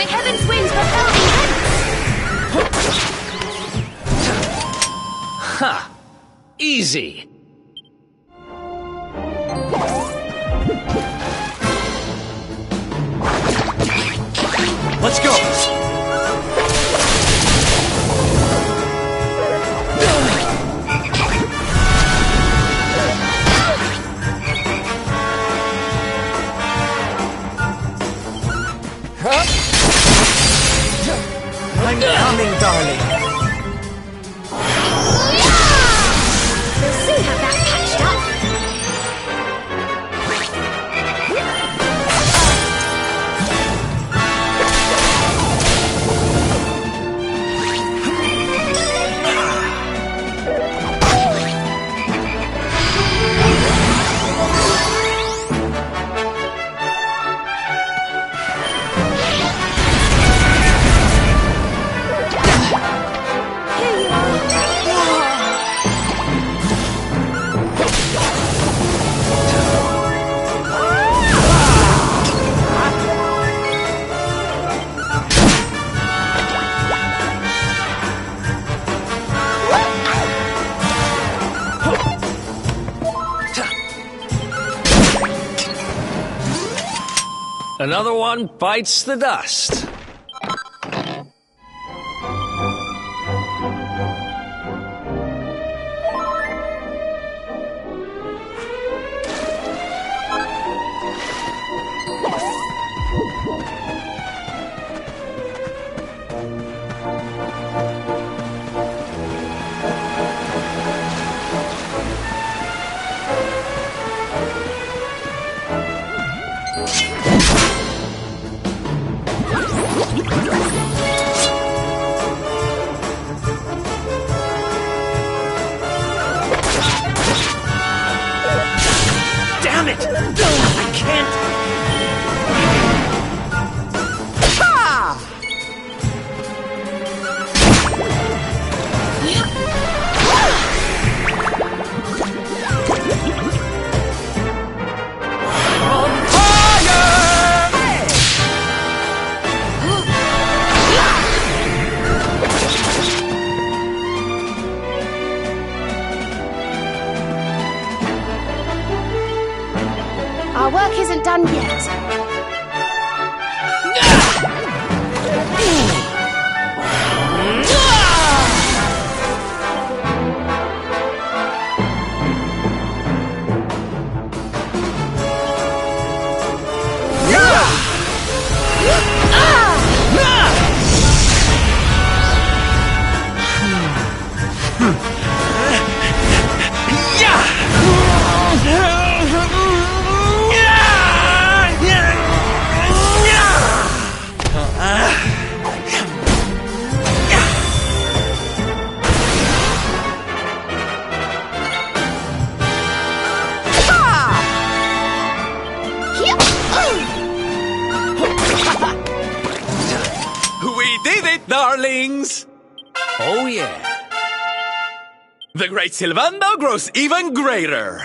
Heaven's winds propel events! Ha! Easy! Let's go! I'm coming, darling. We'll soon have that patched up. Another one bites the dust. Damn it! I can't... Our work isn't done yet. We did it, darlings! Oh yeah. The great Sylvando grows even greater!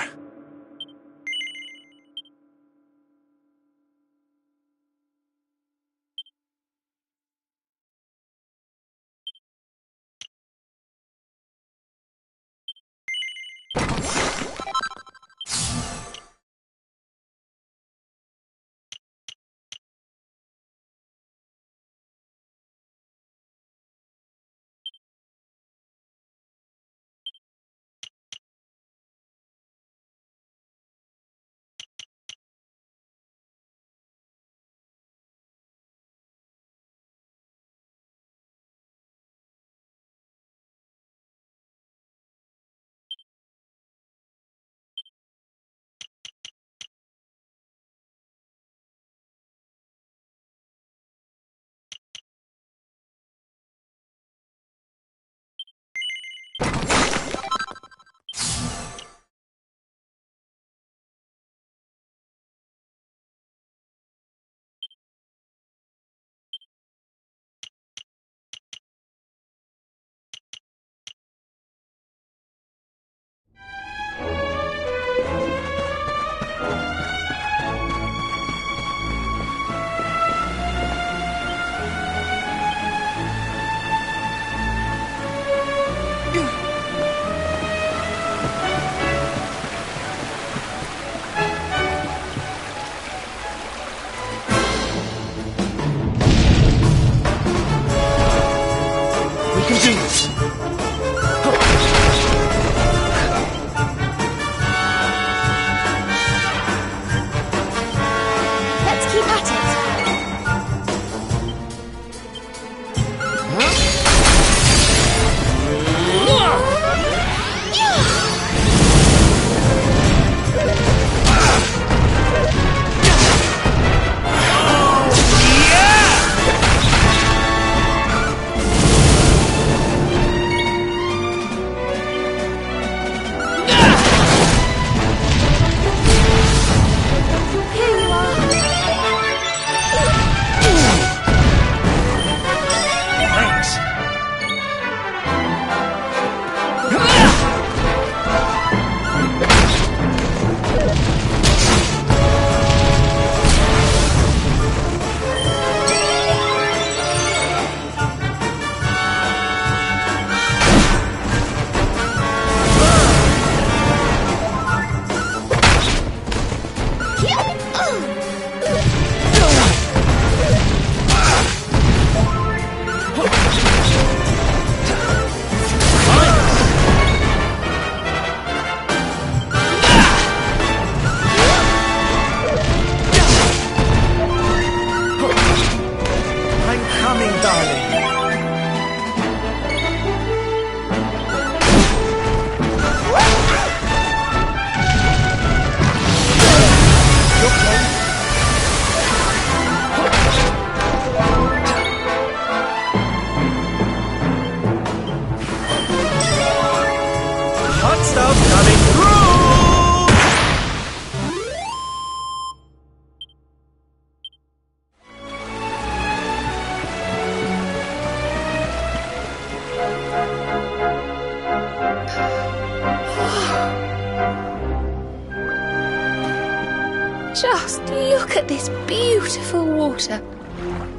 Just look at this beautiful water.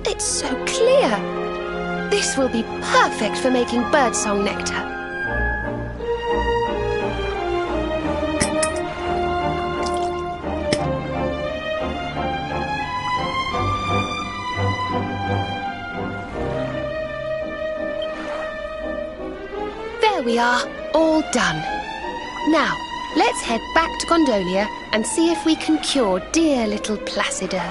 It's so clear. This will be perfect for making birdsong nectar. There we are, all done. Now, let's head back to Gondolia and see if we can cure dear little Placido.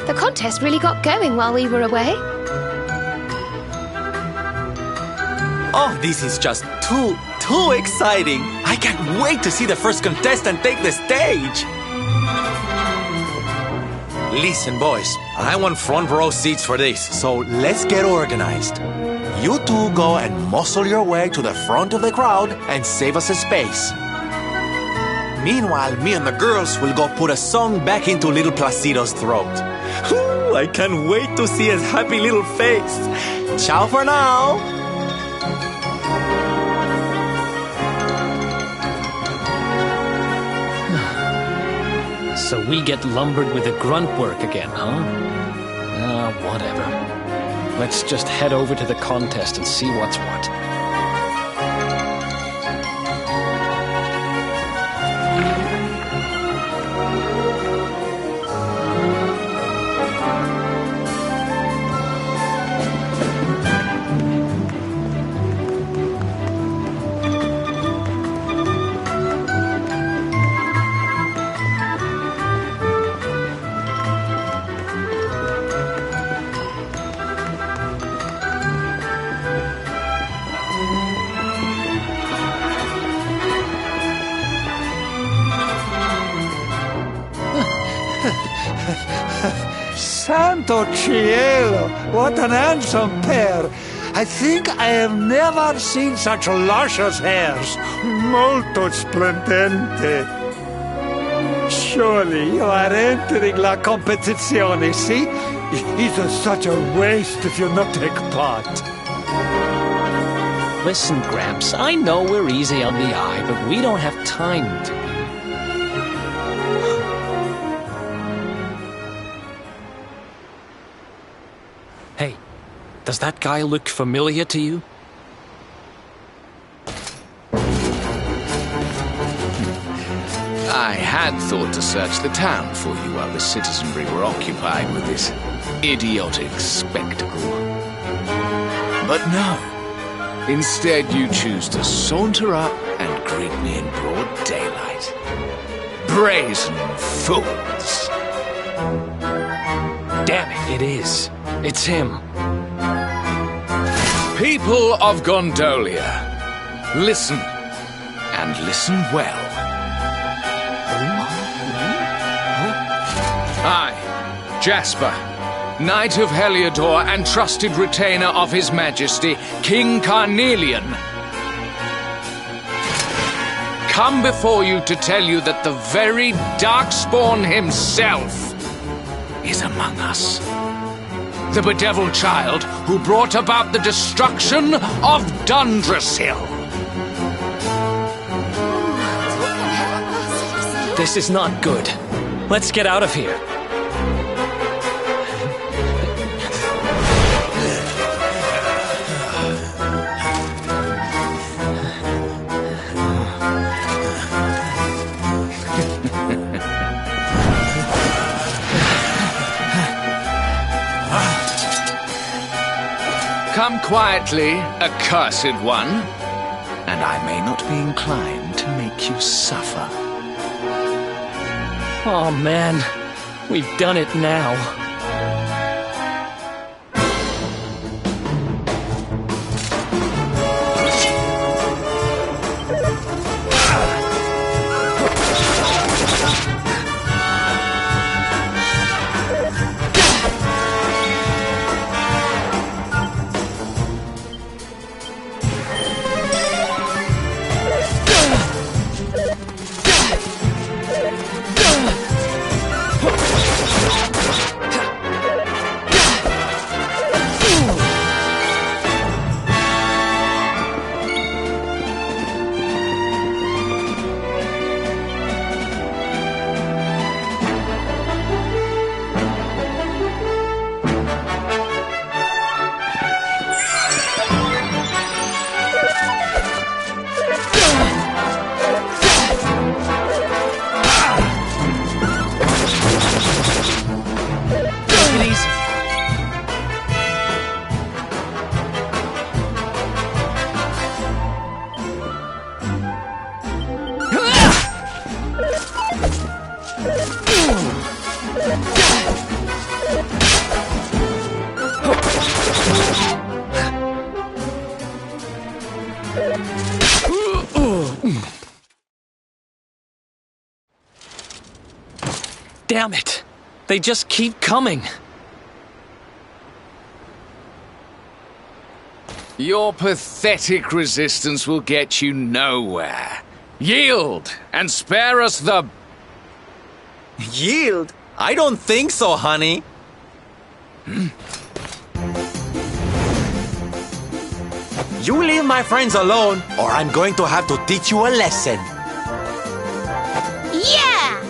The contest really got going while we were away. Oh, this is just too exciting. I can't wait to see the first contestant take the stage. Listen, boys, I want front row seats for this, so let's get organized. You two go and muscle your way to the front of the crowd and save us a space. Meanwhile, me and the girls will go put a song back into little Placido's throat. Ooh, I can't wait to see his happy little face. Ciao for now. So we get lumbered with the grunt work again, huh? Whatever. Let's just head over to the contest and see what's what. Santo cielo, what an handsome pair. I think I have never seen such luscious hairs. Molto splendente. Surely you are entering la competizione, see? It's such a waste if you not take part. Listen, Gramps, I know we're easy on the eye, but we don't have time to be. Hey, does that guy look familiar to you? I had thought to search the town for you while the citizenry were occupied with this idiotic spectacle. But no. Instead, you choose to saunter up and greet me in broad daylight. Brazen fools! Damn it, it is. It's him. People of Gondolia, listen, and listen well. I, Jasper, Knight of Heliodor and trusted retainer of His Majesty, King Carnelian, come before you to tell you that the very Darkspawn himself is among us. The bedeviled child who brought about the destruction of Dundrasil. This is not good. Let's get out of here. Come quietly, accursed one, and I may not be inclined to make you suffer. Oh man, we've done it now. Damn it! They just keep coming. Your pathetic resistance will get you nowhere. Yield and spare us the... Yield? I don't think so, honey. You leave my friends alone, or I'm going to have to teach you a lesson. Yeah,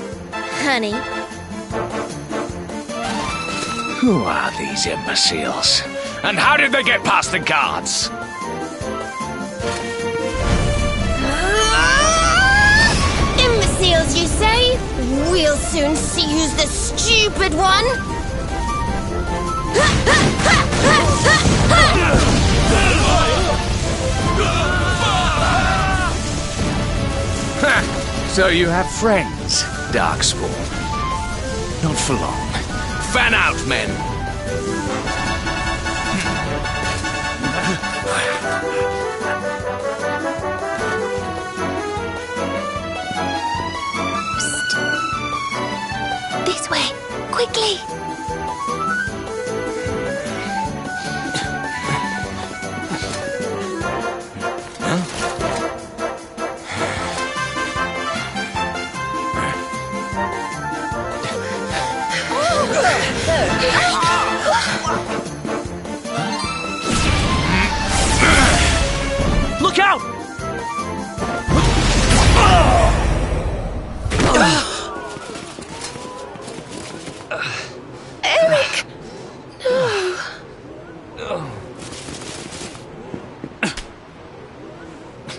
honey. Who are these imbeciles? And how did they get past the guards? Imbeciles, you say? We'll soon see who's the stupid one. So you have friends, Darkspawn. Not for long. Fan out, men! This way, quickly. Look out! Eric!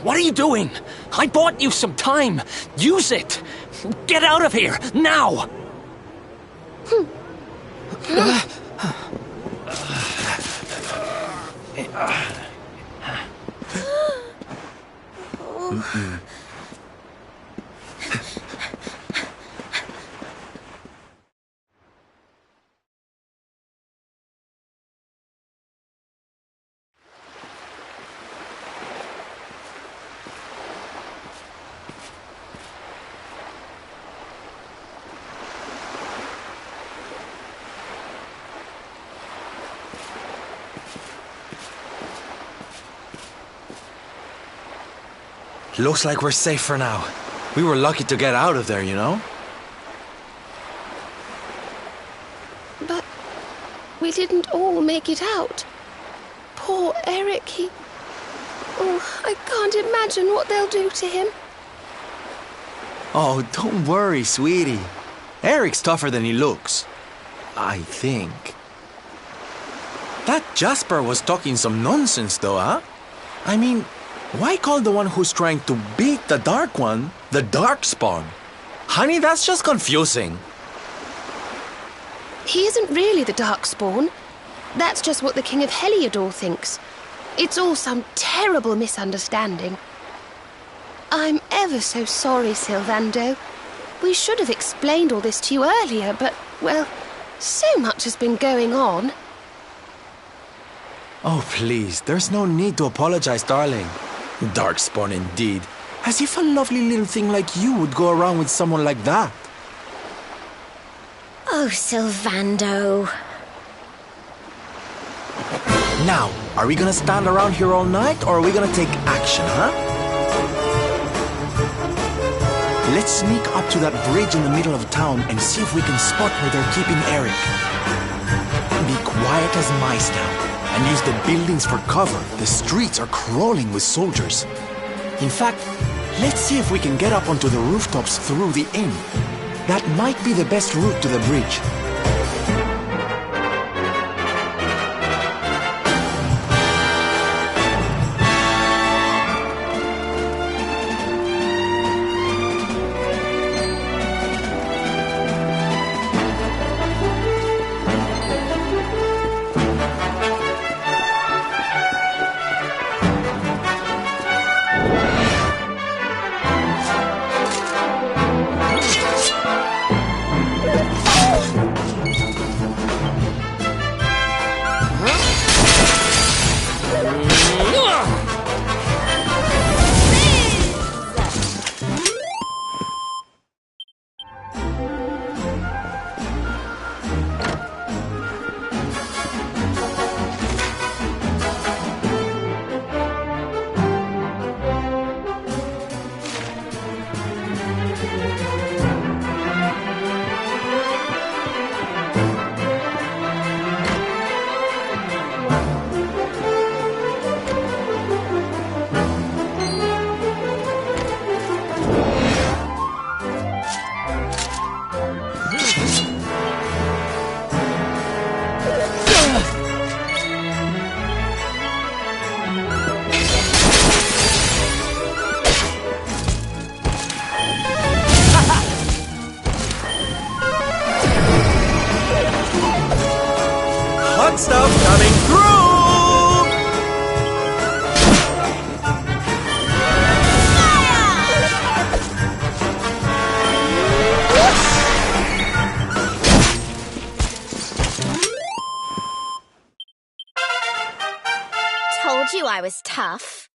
What are you doing? I bought you some time. Use it. Get out of here, now! Looks like we're safe for now. We were lucky to get out of there, you know? But we didn't all make it out. Poor Eric, he... Oh, I can't imagine what they'll do to him. Oh, don't worry, sweetie. Eric's tougher than he looks. I think. That Jasper was talking some nonsense, though, huh? I mean, why call the one who's trying to beat the Dark One the Darkspawn? Honey, that's just confusing. He isn't really the Darkspawn. That's just what the King of Heliodor thinks. It's all some terrible misunderstanding. I'm ever so sorry, Sylvando. We should have explained all this to you earlier, but, well, so much has been going on. Oh, please, there's no need to apologize, darling. Darkspawn indeed. As if a lovely little thing like you would go around with someone like that. Oh, Sylvando. Now, are we gonna stand around here all night, or are we gonna take action, huh? Let's sneak up to that bridge in the middle of town and see if we can spot where they're keeping Eric. Be quiet as mice now, and use the buildings for cover. The streets are crawling with soldiers. In fact, let's see if we can get up onto the rooftops through the inn. That might be the best route to the bridge. Good stuff coming through! Told you I was tough.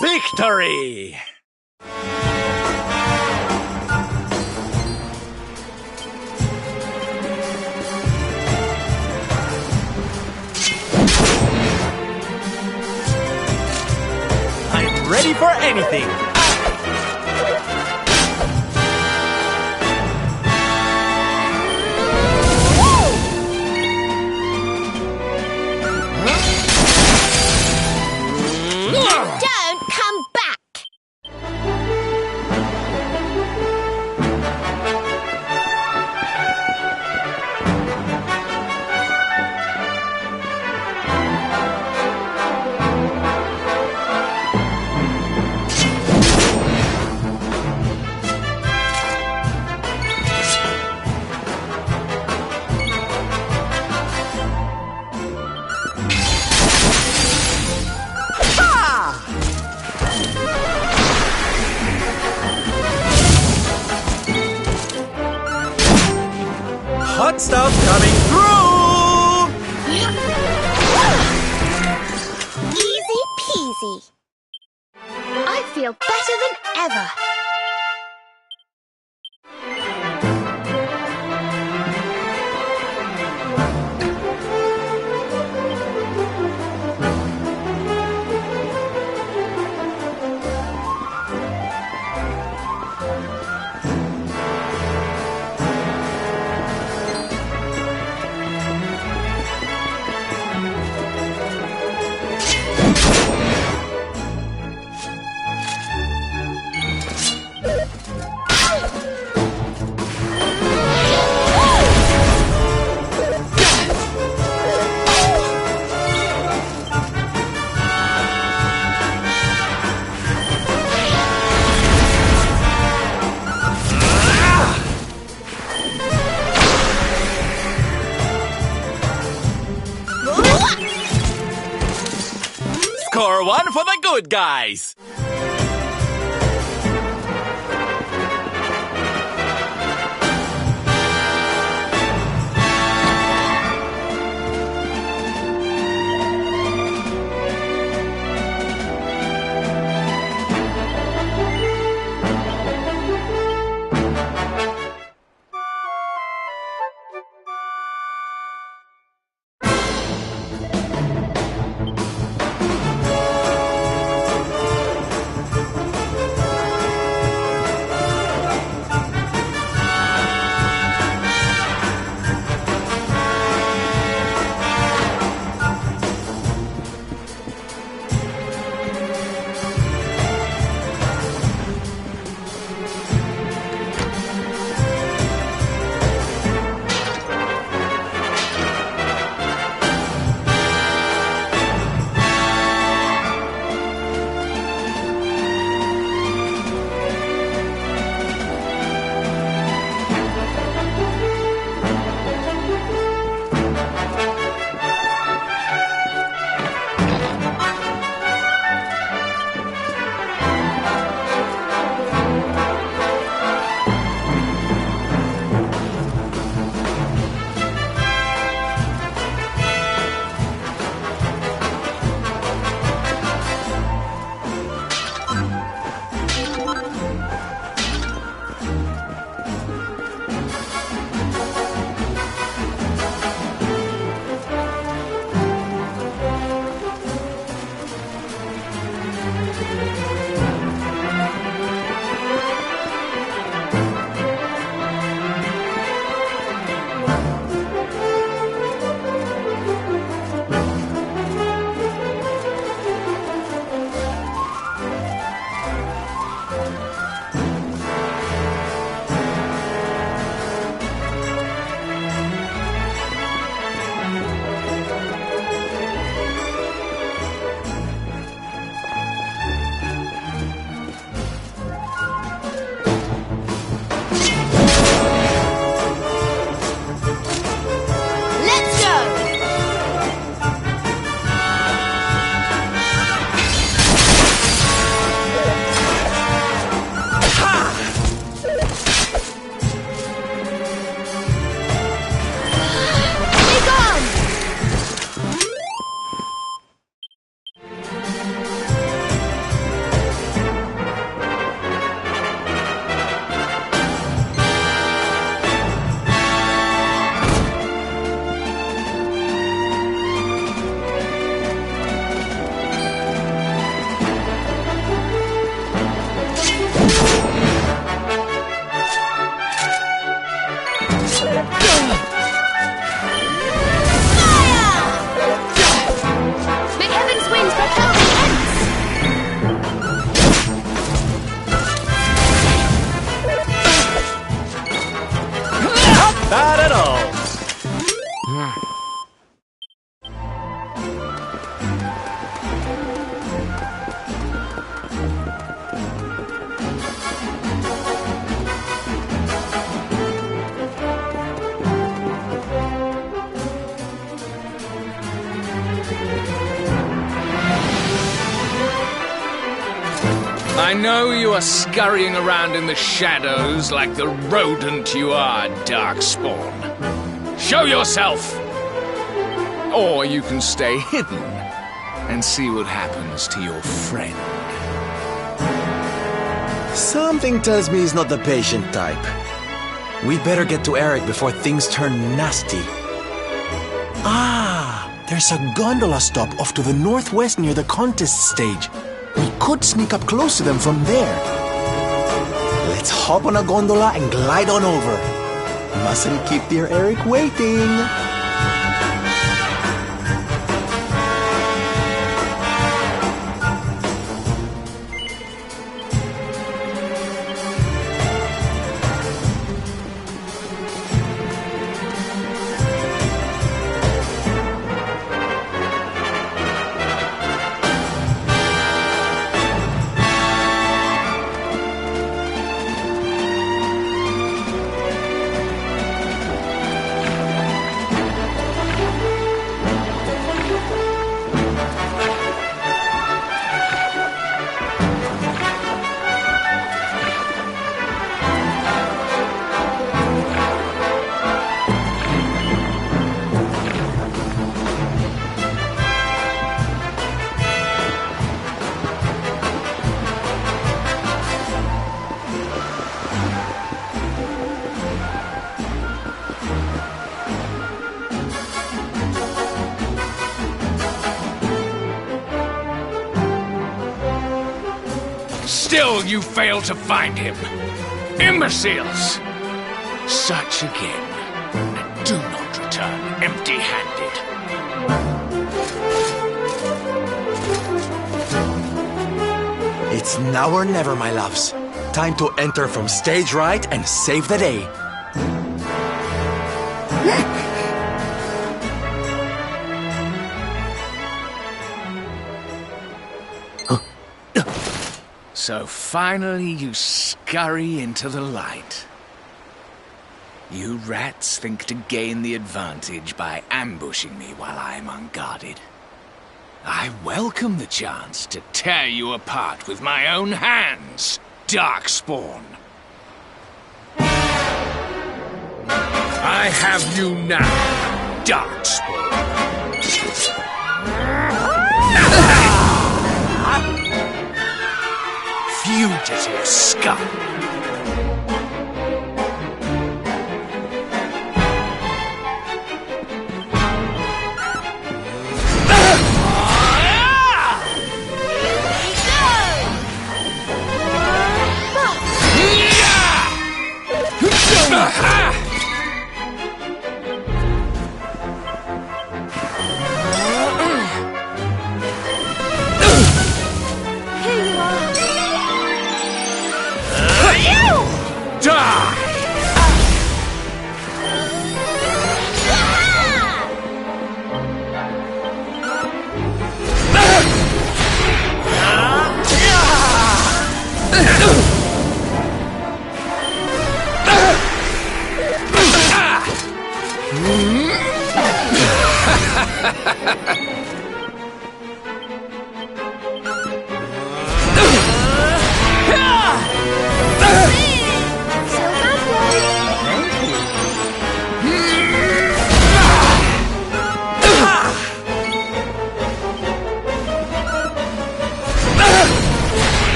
Victory! I'm ready for anything! Don't come back! Score one for the good guys! Not at all. I know you are scurrying around in the shadows like the rodent you are, Darkspawn. Show yourself! Or you can stay hidden and see what happens to your friend. Something tells me he's not the patient type. We better get to Eric before things turn nasty. Ah, there's a gondola stop off to the northwest near the contest stage. We could sneak up close to them from there. Let's hop on a gondola and glide on over. Mustn't keep dear Eric waiting. Still you fail to find him. Imbeciles! Search again, and do not return empty-handed. It's now or never, my loves. Time to enter from stage right and save the day. So finally you scurry into the light. You rats think to gain the advantage by ambushing me while I'm unguarded. I welcome the chance to tear you apart with my own hands, Darkspawn. I have you now, Darkspawn. Fugitive scum!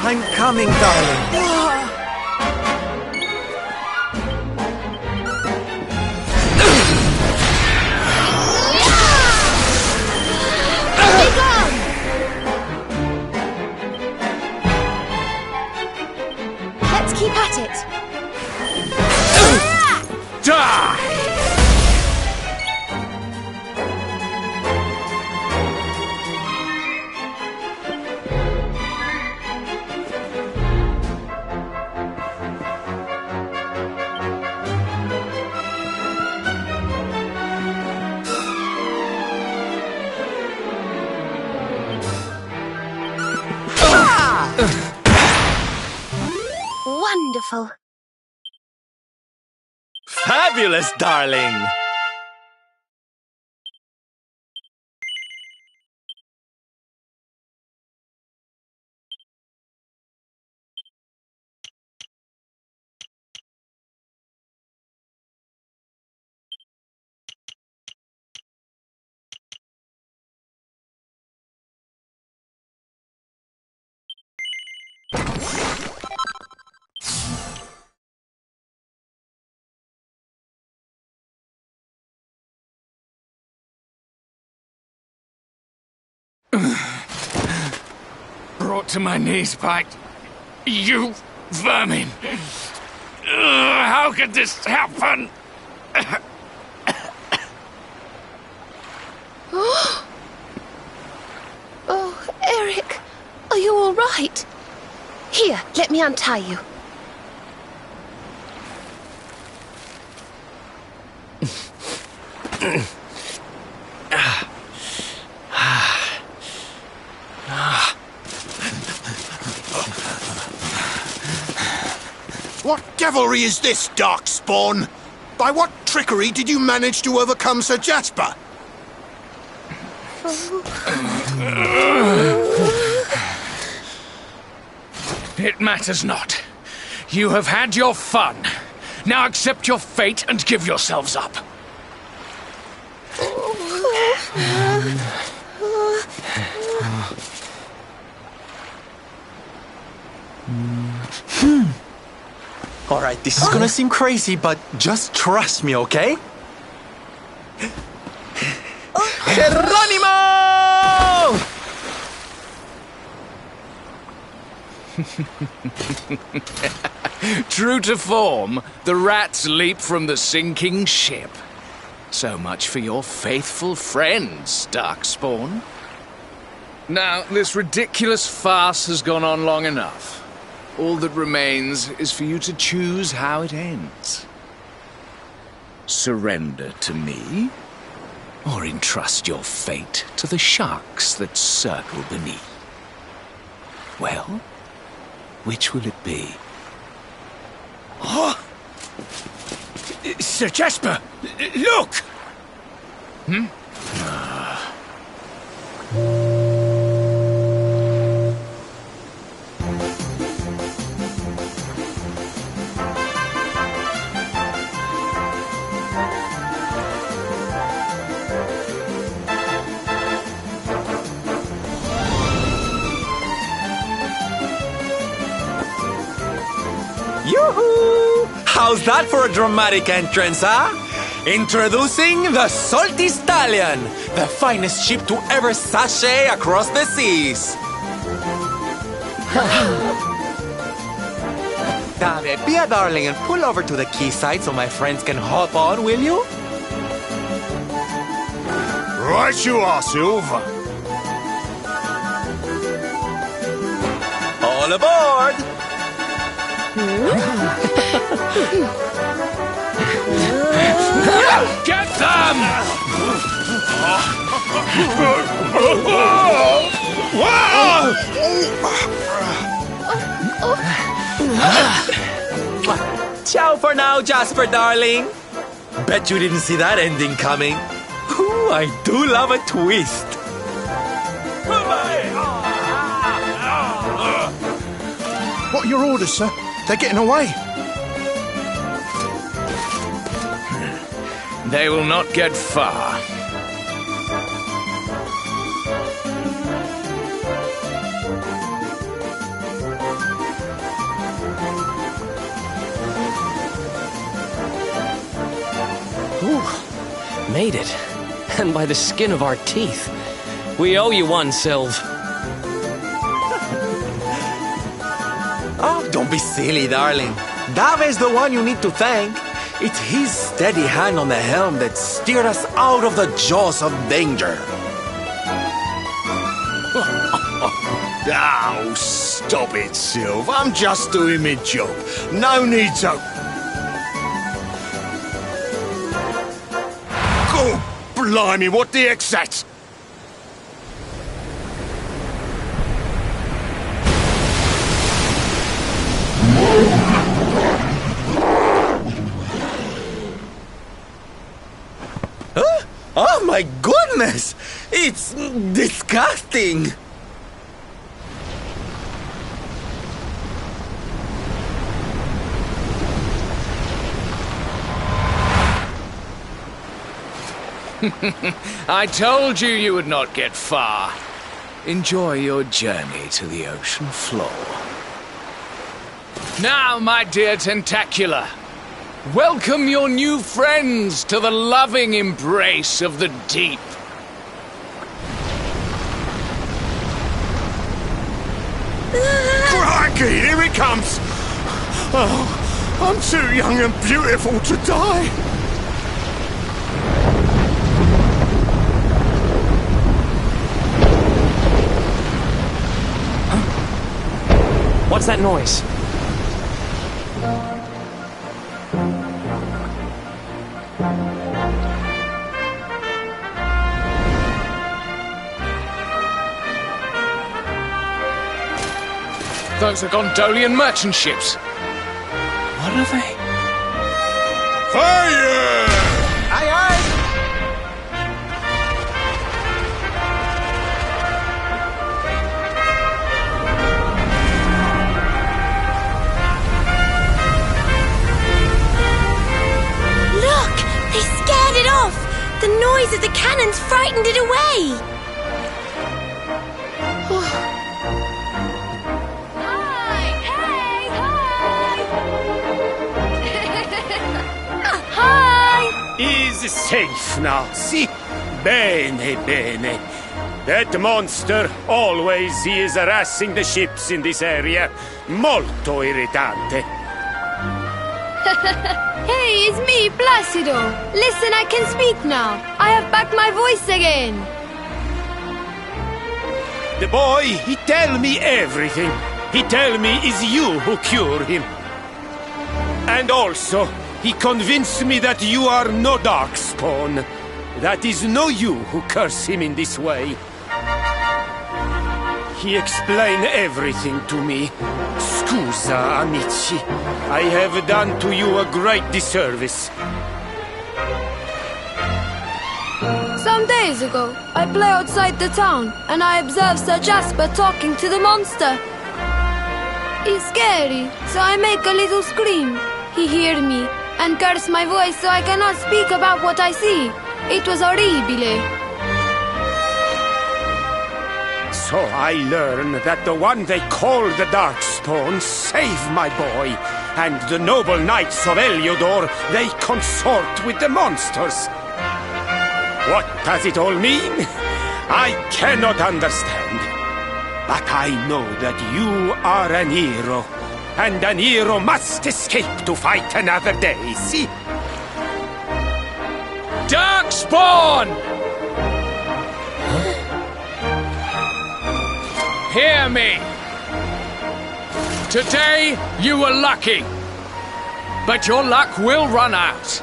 I'm coming, darling. Let's keep at it. Die! Wonderful. Fabulous, darling! Brought to my knees by you vermin. How could this happen? Oh, Eric, are you all right? Here, let me untie you. What devilry is this, Darkspawn? By what trickery did you manage to overcome Sir Jasper? It matters not. You have had your fun. Now accept your fate and give yourselves up. Alright, this is gonna seem crazy, but just trust me, okay? Geronimo! True to form, the rats leap from the sinking ship. So much for your faithful friends, Darkspawn. Now, this ridiculous farce has gone on long enough. All that remains is for you to choose how it ends. Surrender to me, or entrust your fate to the sharks that circle beneath. Well, which will it be? Sir Jasper, look! Yoo-hoo! How's that for a dramatic entrance, huh? Introducing the Salty Stallion, the finest ship to ever sashay across the seas. Dave, be a darling and pull over to the quayside so my friends can hop on, will you? Right you are, Silver. All aboard! Get them! Ciao for now, Jasper, darling. Bet you didn't see that ending coming. Ooh, I do love a twist. What are your orders, sir? They're getting away. They will not get far. Ooh, made it. And by the skin of our teeth. We owe you one, Sylv. Oh, don't be silly, darling. Dave's the one you need to thank. It's his steady hand on the helm that steered us out of the jaws of danger. Oh, stop it, Silver. I'm just doing my job. No need to... Oh, blimey, what the heck's that? Oh my goodness! It's disgusting! I told you you would not get far. Enjoy your journey to the ocean floor. Now, my dear Tentacular, welcome your new friends to the loving embrace of the deep. Crikey, here it comes! Oh, I'm too young and beautiful to die. What's that noise? Those are Gondolian merchant ships. What are they? Fire! Aye, aye! Look! They scared it off! The noise of the cannons frightened it away! safe now, see? Bene, bene. That monster, always he is harassing the ships in this area. Molto irritante. Hey, it's me, Placido. Listen, I can speak now. I have back my voice again. The boy, he tell me everything. He tell me it's you who cure him. And also, he convinced me that you are no Darkspawn. That is no you who curse him in this way. He explained everything to me. Scusa, amici. I have done to you a great disservice. Some days ago, I play outside the town, and I observe Sir Jasper talking to the monster. It's scary, so I make a little scream. He hear me, and curse my voice so I cannot speak about what I see. It was horribile. So I learn that the one they call the Darkspawn saved my boy, and the noble knights of Heliodor, they consort with the monsters. What does it all mean? I cannot understand. But I know that you are an hero, and an hero must escape to fight another day, see? Darkspawn! Hear me. Today, you were lucky. But your luck will run out.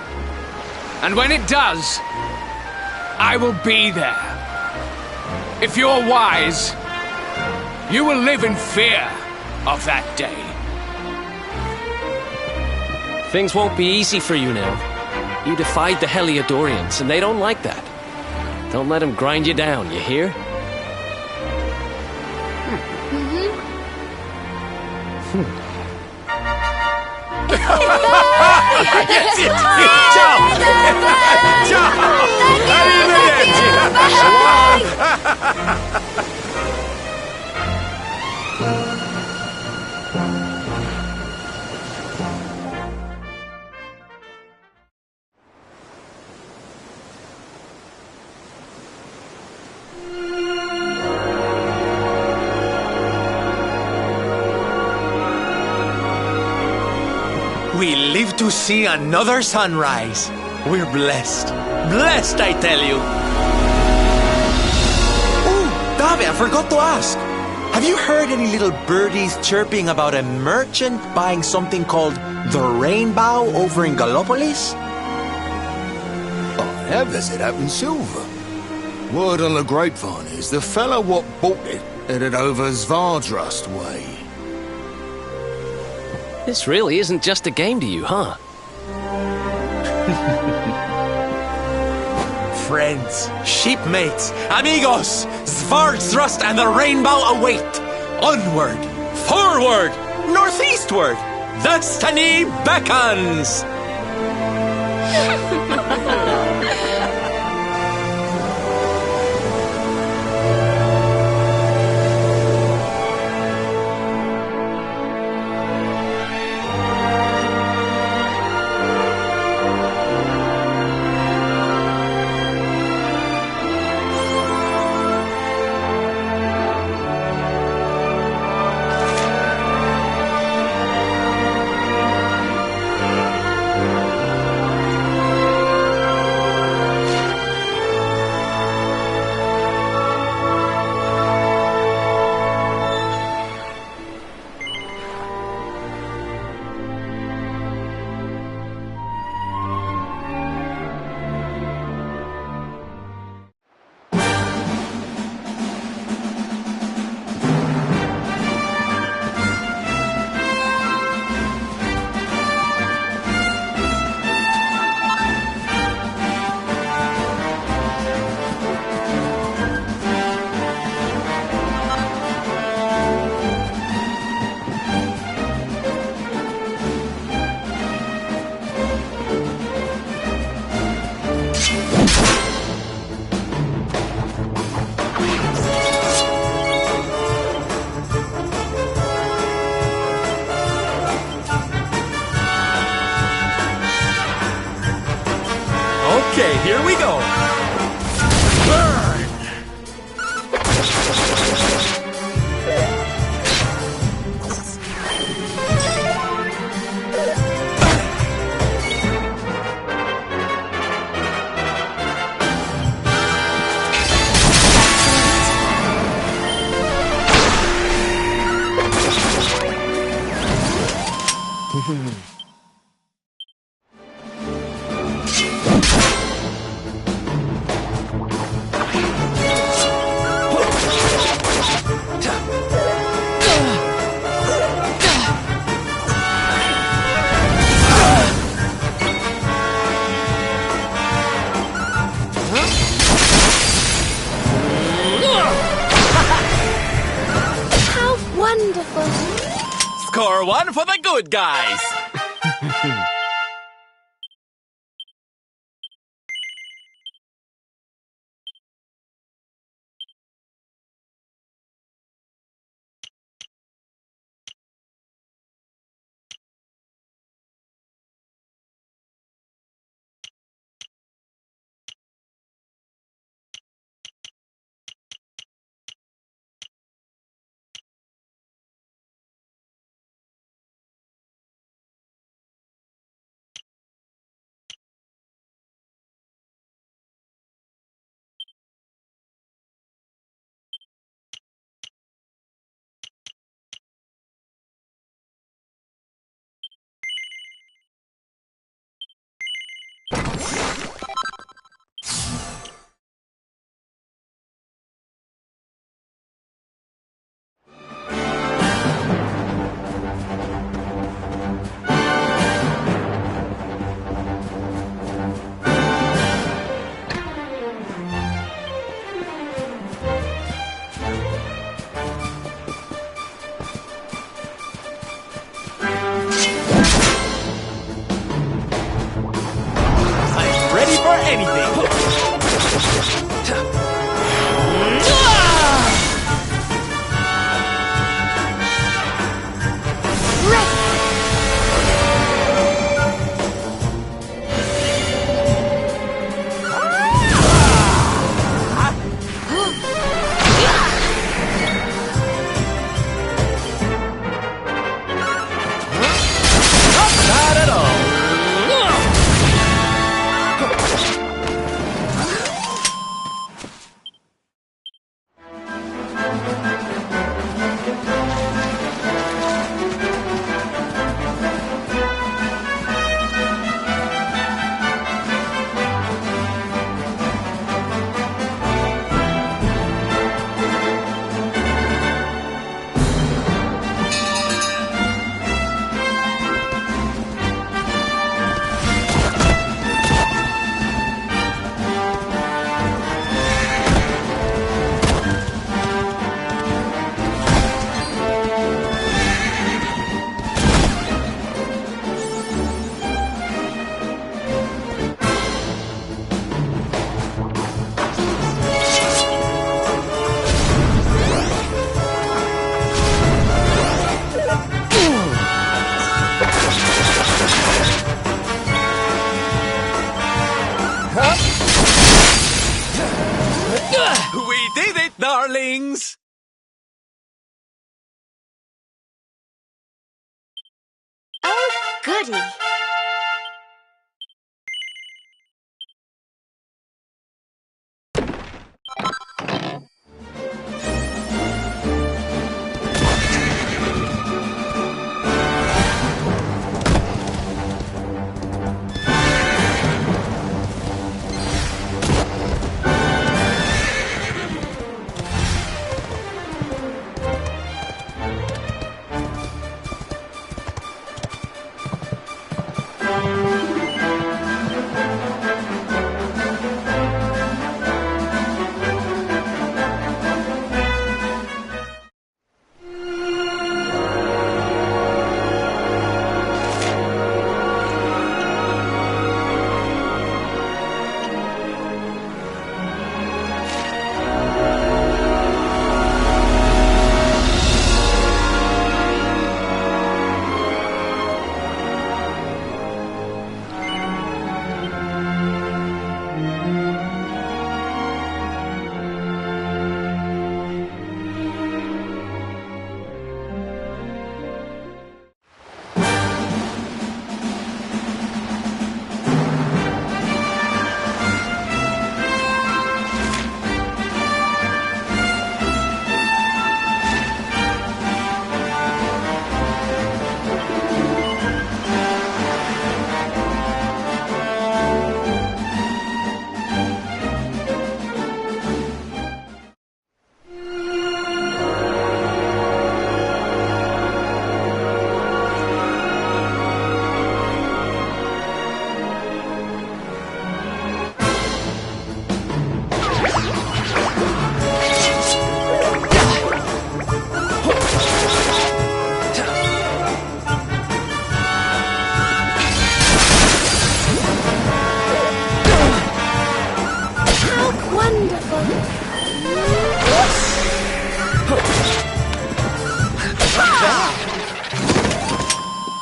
And when it does, I will be there. If you're wise, you will live in fear of that day. Things won't be easy for you now. You defied the Heliodorians, and they don't like that. Don't let them grind you down, you hear? We live to see another sunrise. We're blessed. Blessed, I tell you. Oh, Dave, I forgot to ask. Have you heard any little birdies chirping about a merchant buying something called the Rainbow over in Gallopolis? I have. Does it happen silver? Word on the grapevine is the fella what bought it headed over Svardrust way. This really isn't just a game to you, huh? Friends, shipmates, amigos, Svardrust and the Rainbow await. Onward, forward, northeastward. Destiny beckons. Okay, here we go. Burn! How wonderful! Score one for the good guys. I'm ready for anything. Not at all. We did it, darlings! Oh, goody!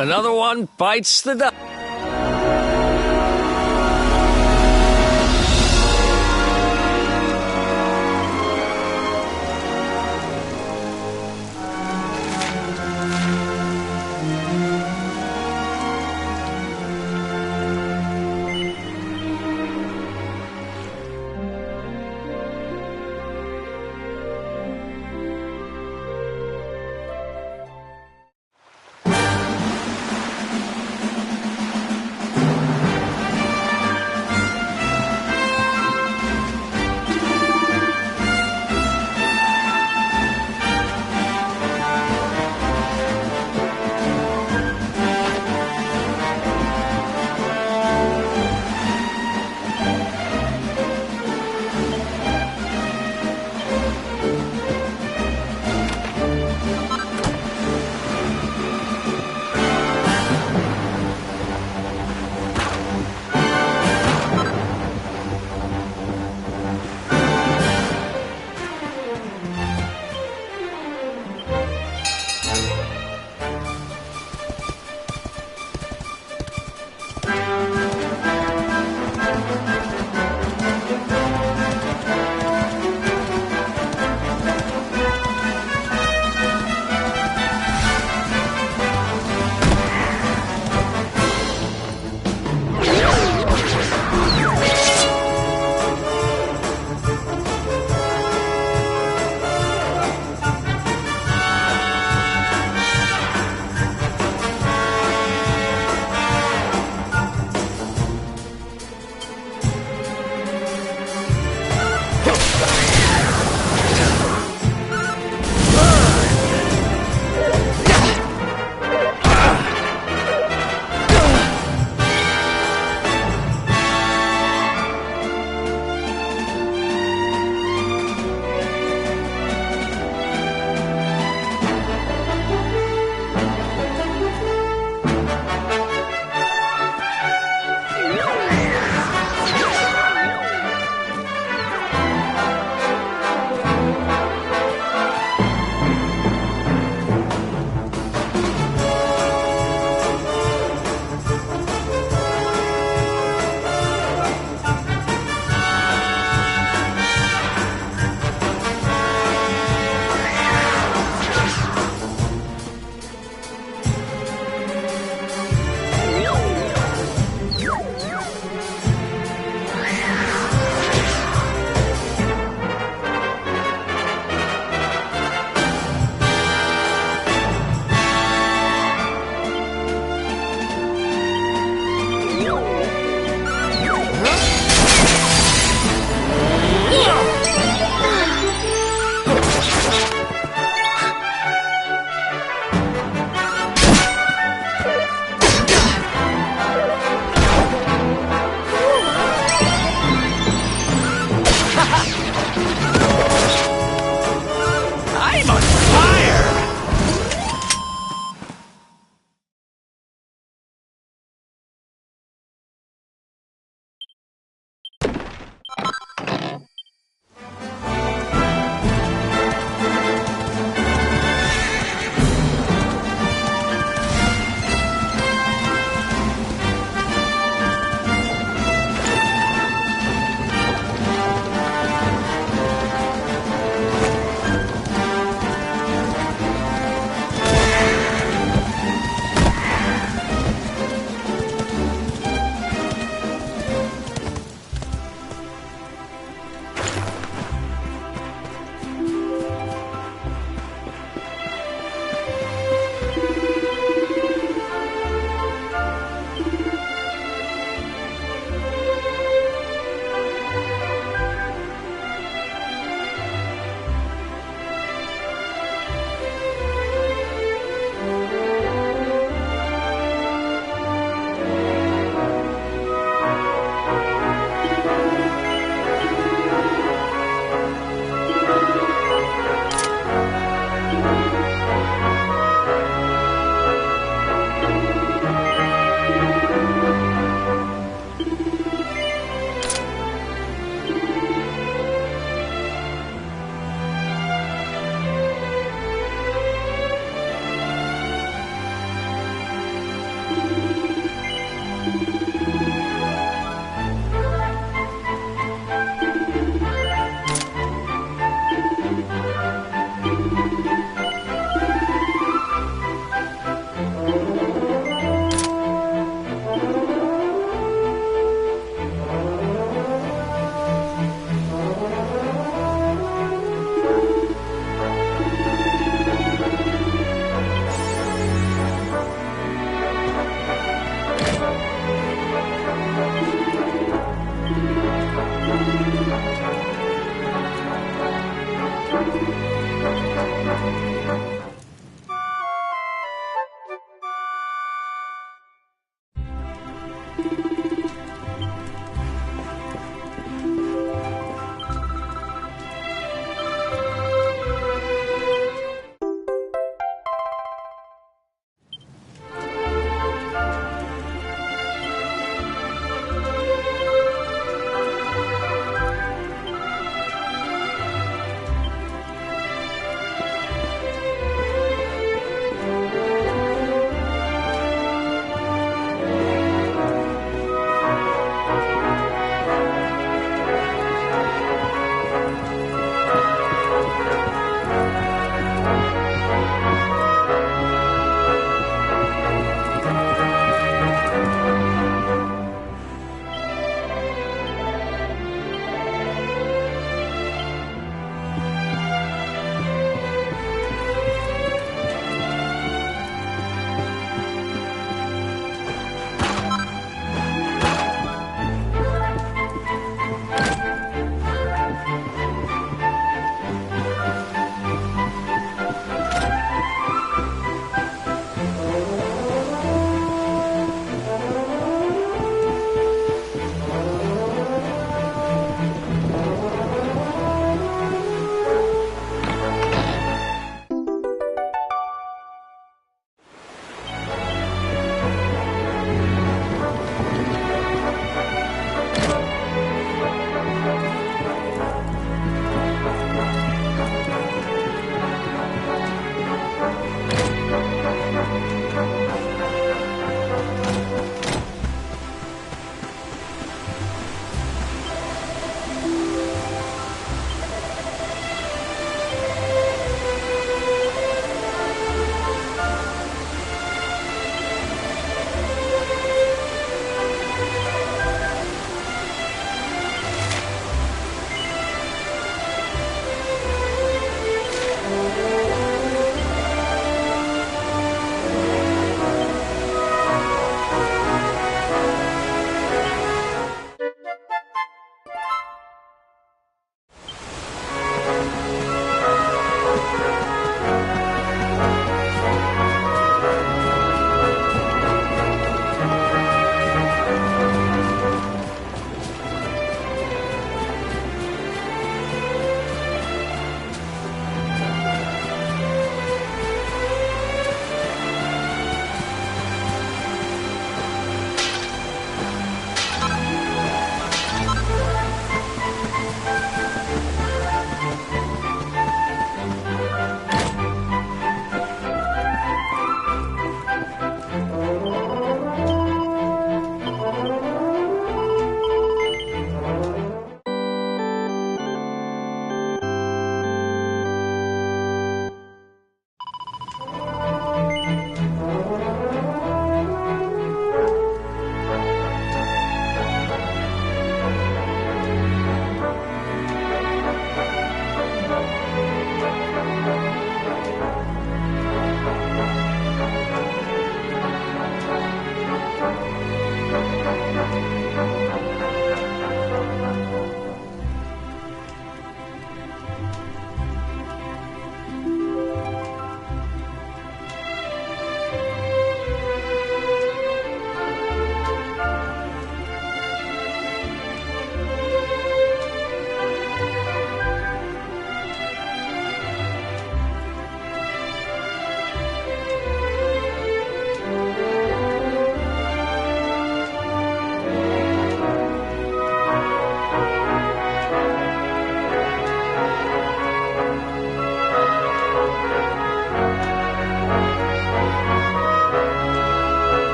Another one bites the dust.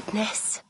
goodness.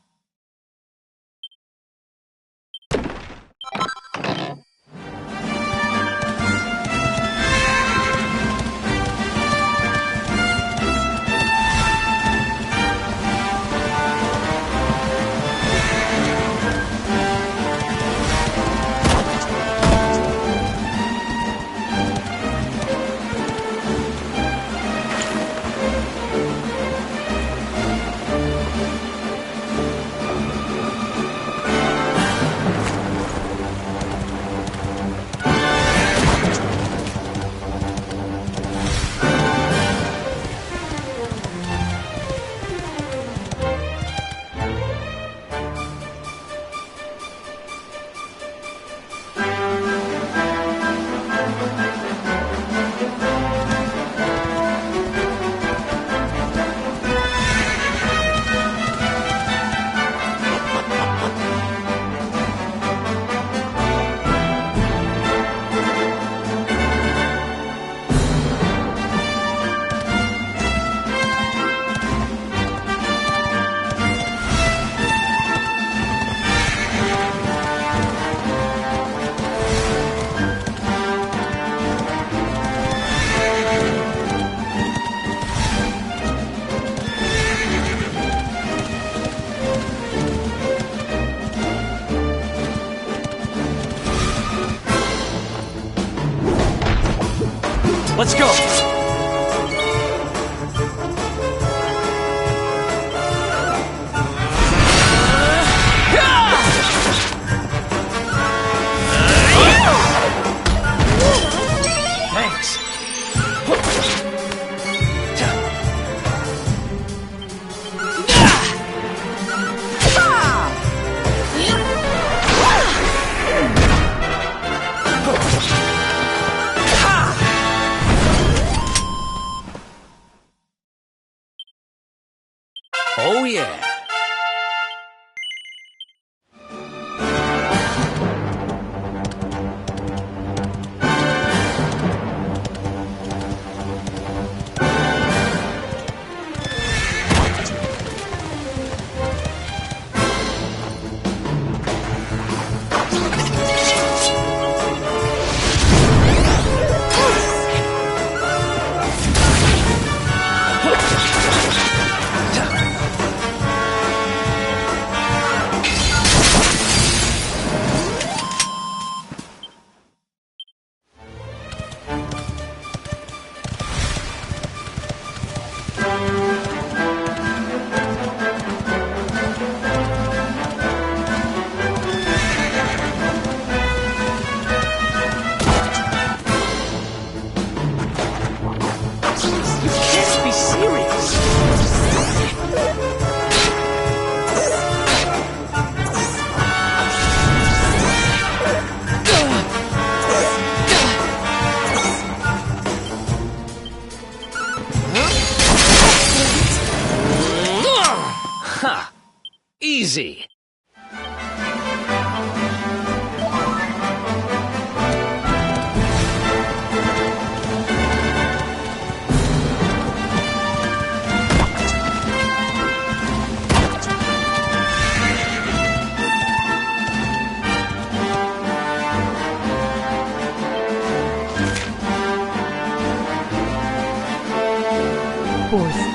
Let's go! Thanks. Oh, yeah. Ha! Easy. Fourth.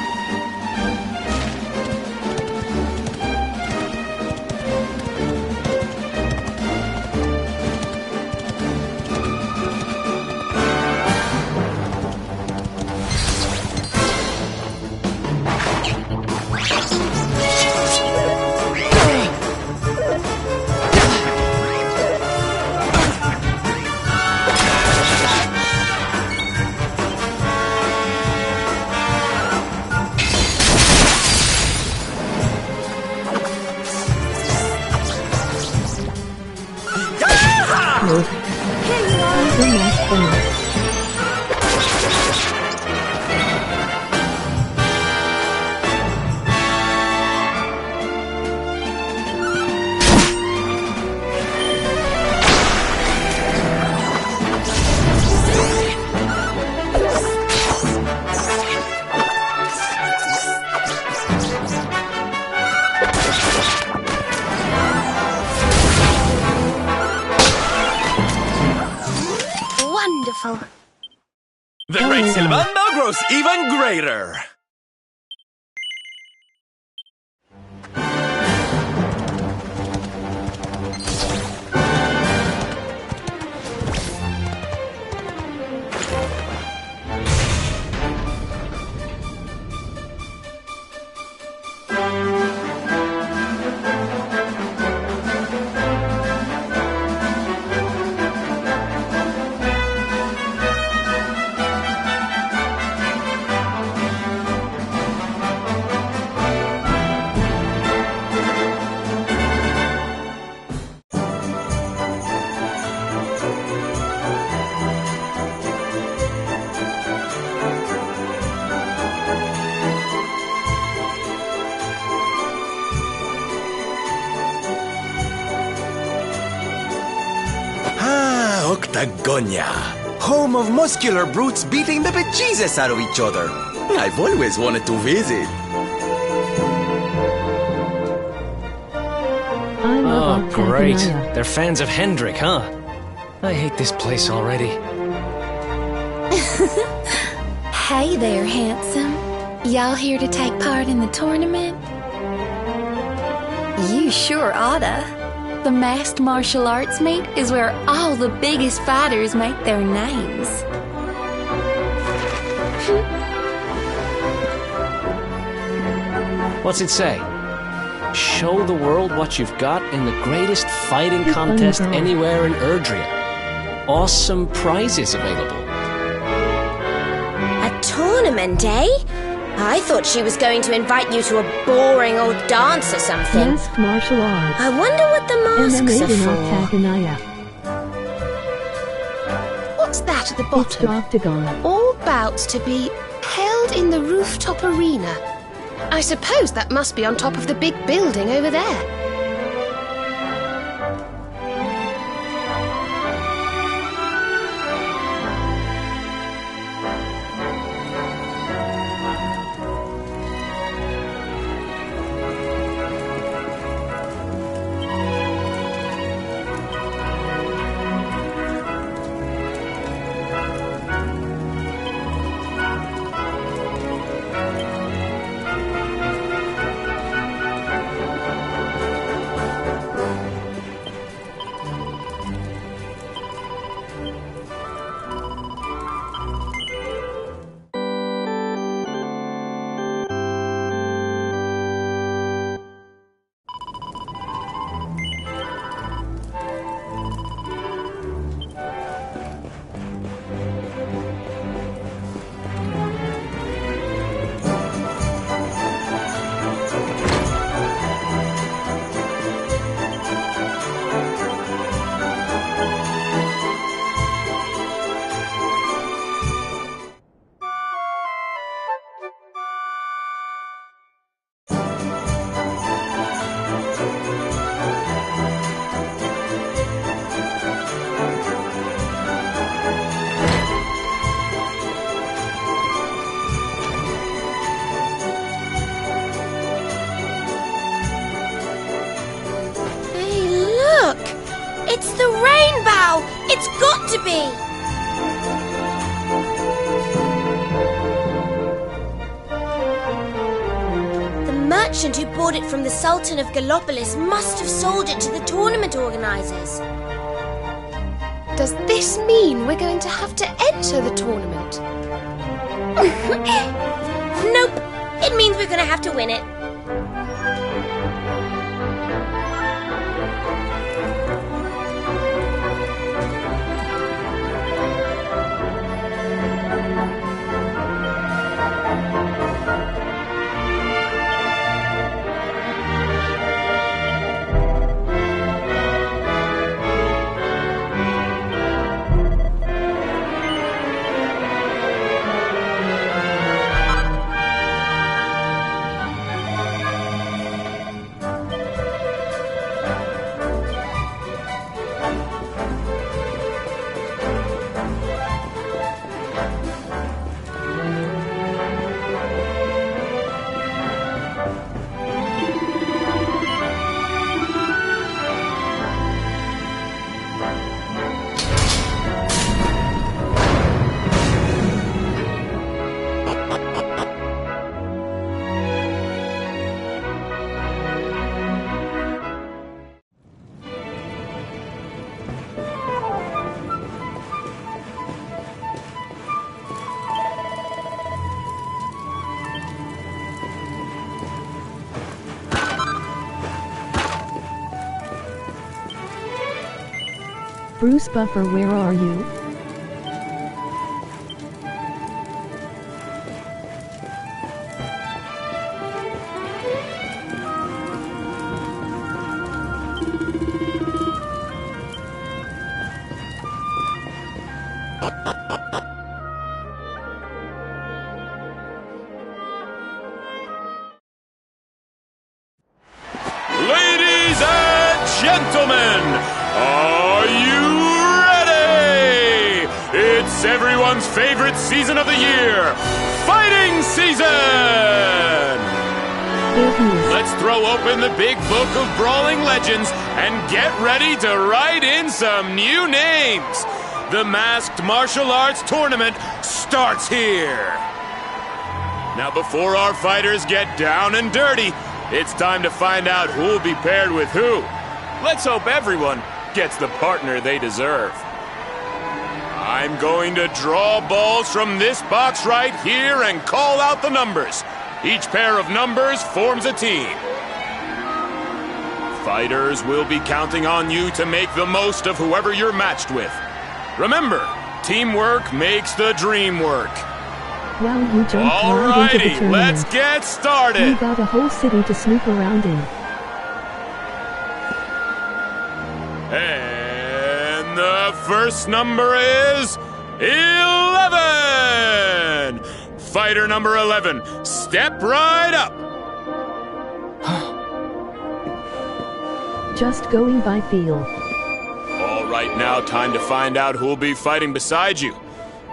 Great Silvando grows even greater. Octagonia, home of muscular brutes beating the bejesus out of each other. I've always wanted to visit. Oh, great. They're fans of Hendrik, huh? I hate this place already. Hey there, handsome. Y'all here to take part in the tournament? You sure oughta. The masked martial arts meet is where all the biggest fighters make their names. What's it say? Show the world what you've got in the greatest fighting contest anywhere in Erdrea. Awesome prizes available. A tournament, eh? I thought she was going to invite you to a boring old dance or something. Masked martial arts. I wonder what the masks are for. What's that at the bottom? It's the octagon. All bouts to be held in the rooftop arena. I suppose that must be on top of the big building over there. It's the rainbow! It's got to be! The merchant who bought it from the Sultan of Gallopolis must have sold it to the tournament organisers. Does this mean we're going to have to enter the tournament? Nope. It means we're going to have to win it. Bruce Buffer, where are you? Ladies and gentlemen, are you ready? It's everyone's favorite season of the year, fighting season! Let's throw open the big book of brawling legends and get ready to write in some new names. The Masked Martial Arts Tournament starts here. Now, before our fighters get down and dirty, it's time to find out who'll be paired with who. Let's hope everyone gets the partner they deserve. I'm going to draw balls from this box right here and call out the numbers. Each pair of numbers forms a team. Fighters will be counting on you to make the most of whoever you're matched with. Remember, teamwork makes the dream work. Wow, you jumped right into the tournament. Let's get started. You got a whole city to snoop around in. And the first number is 11. Fighter number 11, step right up. Just going by feel. All right, now time to find out who'll be fighting beside you.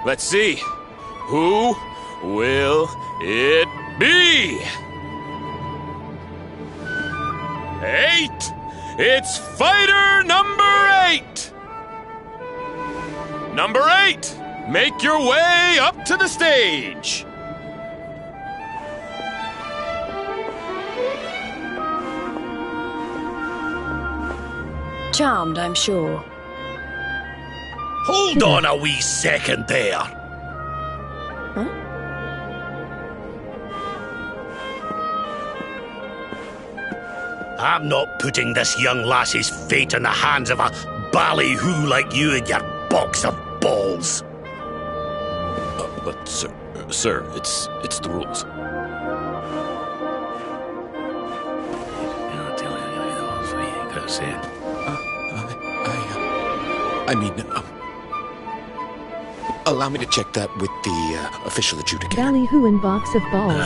Let's see. Who will it be? 8! It's fighter number 8! Number 8, make your way up to the stage. Charmed, I'm sure. Hold on a wee second there. Huh? I'm not putting this young lassie's fate in the hands of a ballyhoo like you and your box of balls. But sir, it's the rules. Allow me to check that with the official adjudicator. Ballyhoo and box of balls.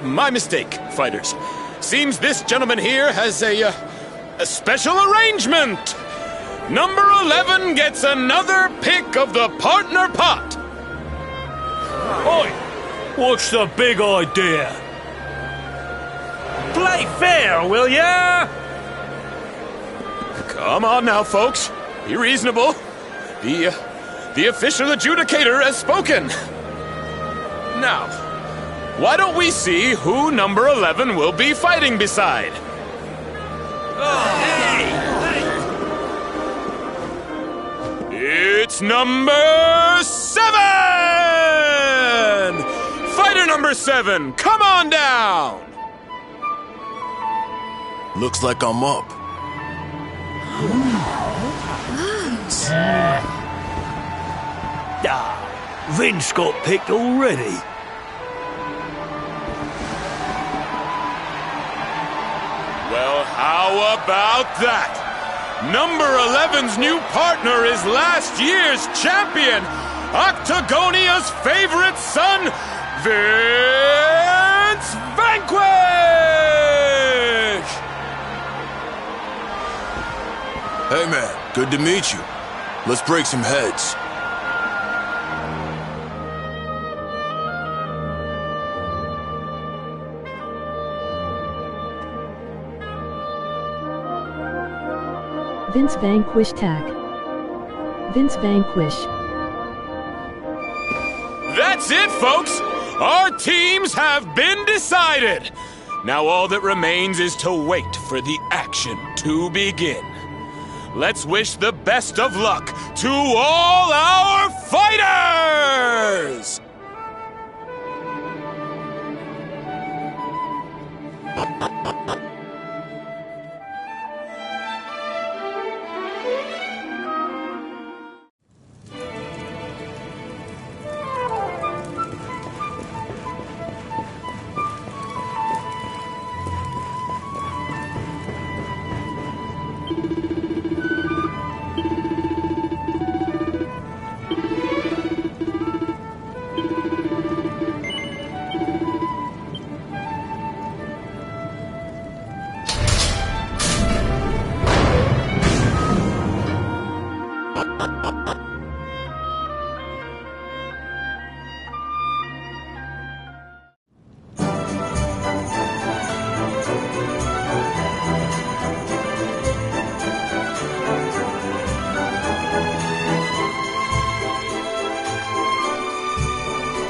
My mistake, fighters. Seems this gentleman here has a special arrangement. Number 11 gets another pick of the partner pot. Oi! What's the big idea? Play fair, will ya? Come on now, folks. Be reasonable. The official adjudicator has spoken. Now, why don't we see who number 11 will be fighting beside? It's number 7! Fighter number 7, come on down! Looks like I'm up. Vince got picked already. Well, how about that? Number 11's new partner is last year's champion, Octagonia's favorite son, Vince Vanquish! Hey man, good to meet you. Let's break some heads. Vince Vanquish tack. Vince Vanquish. That's it, folks! Our teams have been decided! Now all that remains is to wait for the action to begin. Let's wish the best of luck to all our fighters!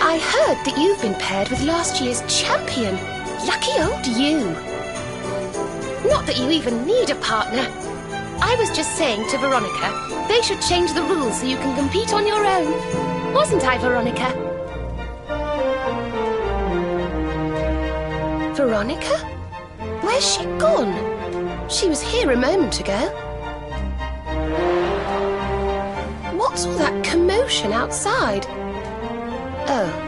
I heard that you've been paired with last year's champion. Lucky old you. Not that you even need a partner. I was just saying to Veronica, they should change the rules so you can compete on your own. Wasn't I, Veronica? Veronica? Where's she gone? She was here a moment ago. What's all that commotion outside? Oh.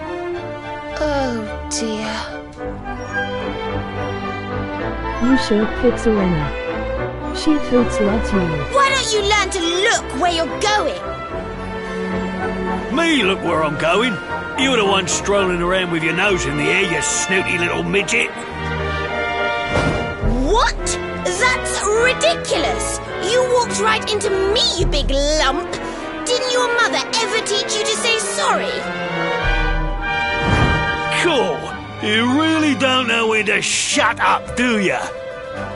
Oh, dear. You should pick Serena. She toots loves you. Why don't you learn to look where you're going? Me look where I'm going? You're the one strolling around with your nose in the air, you snooty little midget. What? That's ridiculous! You walked right into me, you big lump! Didn't your mother ever teach you to say sorry? Cool. You really don't know when to shut up, do ya?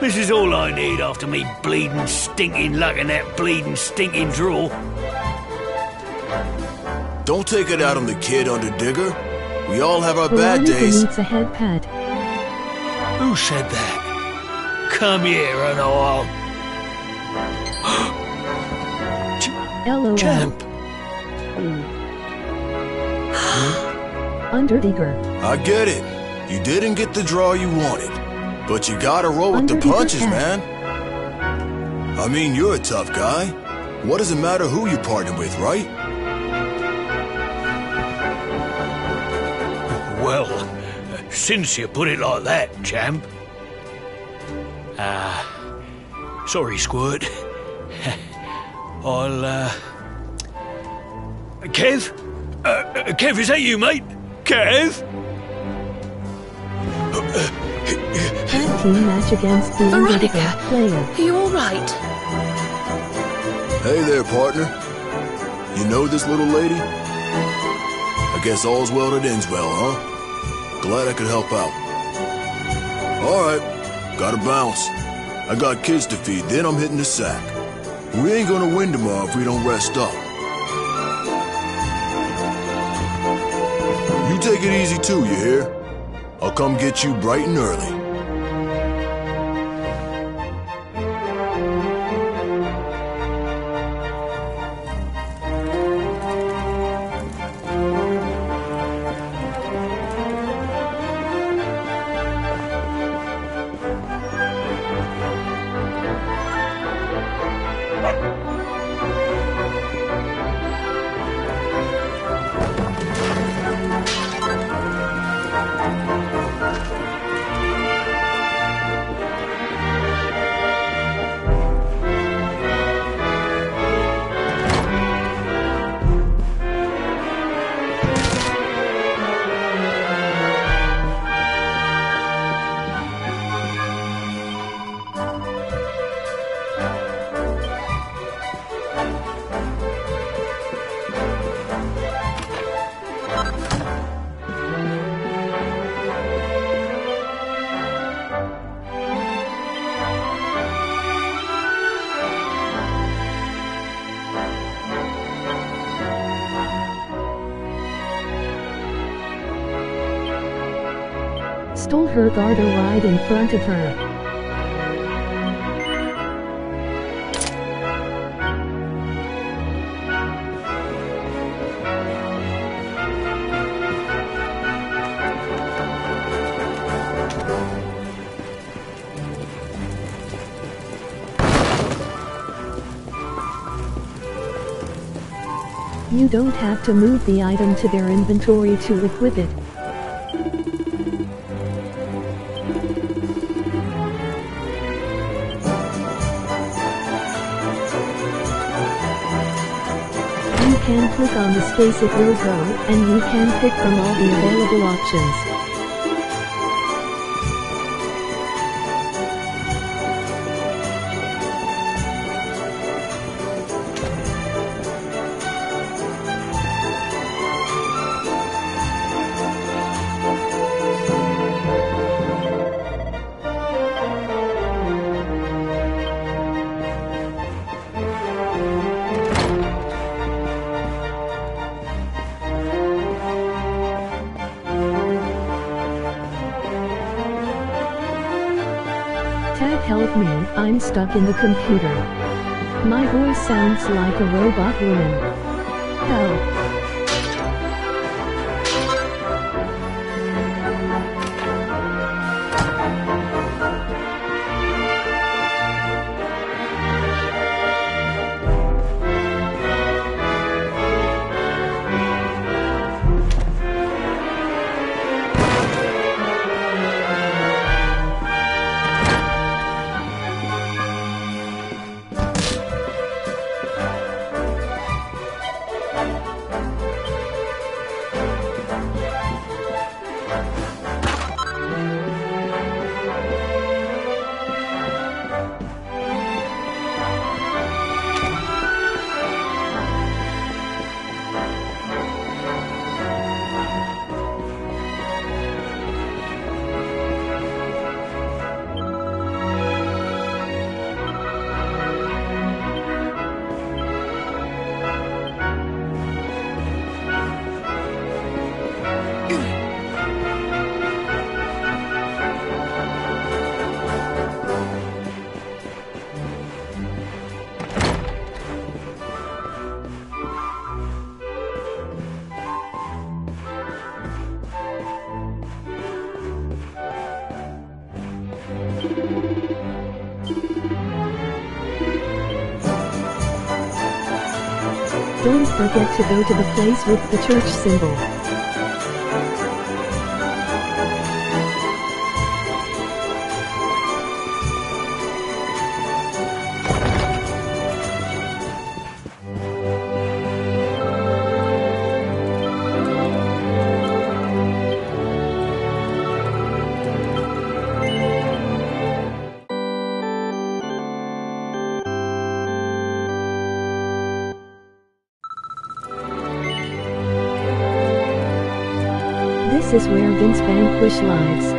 This is all I need after me bleeding, stinking luck in that bleeding, stinking drawer. Don't take it out on the kid, Underdigger. We all have our Veronica bad days. needs a head pad. Who said that? Come here and I'll... LOL. Champ. Underdigger. I get it. You didn't get the draw you wanted. But you gotta roll with the punches, man. I mean, you're a tough guy. What does it matter who you partner with, right? Well, since you put it like that, champ. Sorry, Squirt. I'll, Kev? Kev, is that you, mate? Kev? Tag team match against the Underdigger player. Are you all right? Hey there, partner. You know this little lady? I guess all's well that ends well, huh? Glad I could help out. Alright, gotta bounce. I got kids to feed, then I'm hitting the sack. We ain't gonna win tomorrow if we don't rest up. You take it easy too, you hear? I'll come get you bright and early. Stole her garter right in front of her. You don't have to move the item to their inventory to equip it. You can click on the space it will go, and you can pick from all the available options. Tab, help me, I'm stuck in the computer. My voice sounds like a robot woman. Help. Don't forget to go to the place with the church symbol. This is where Vince Vanquish lives.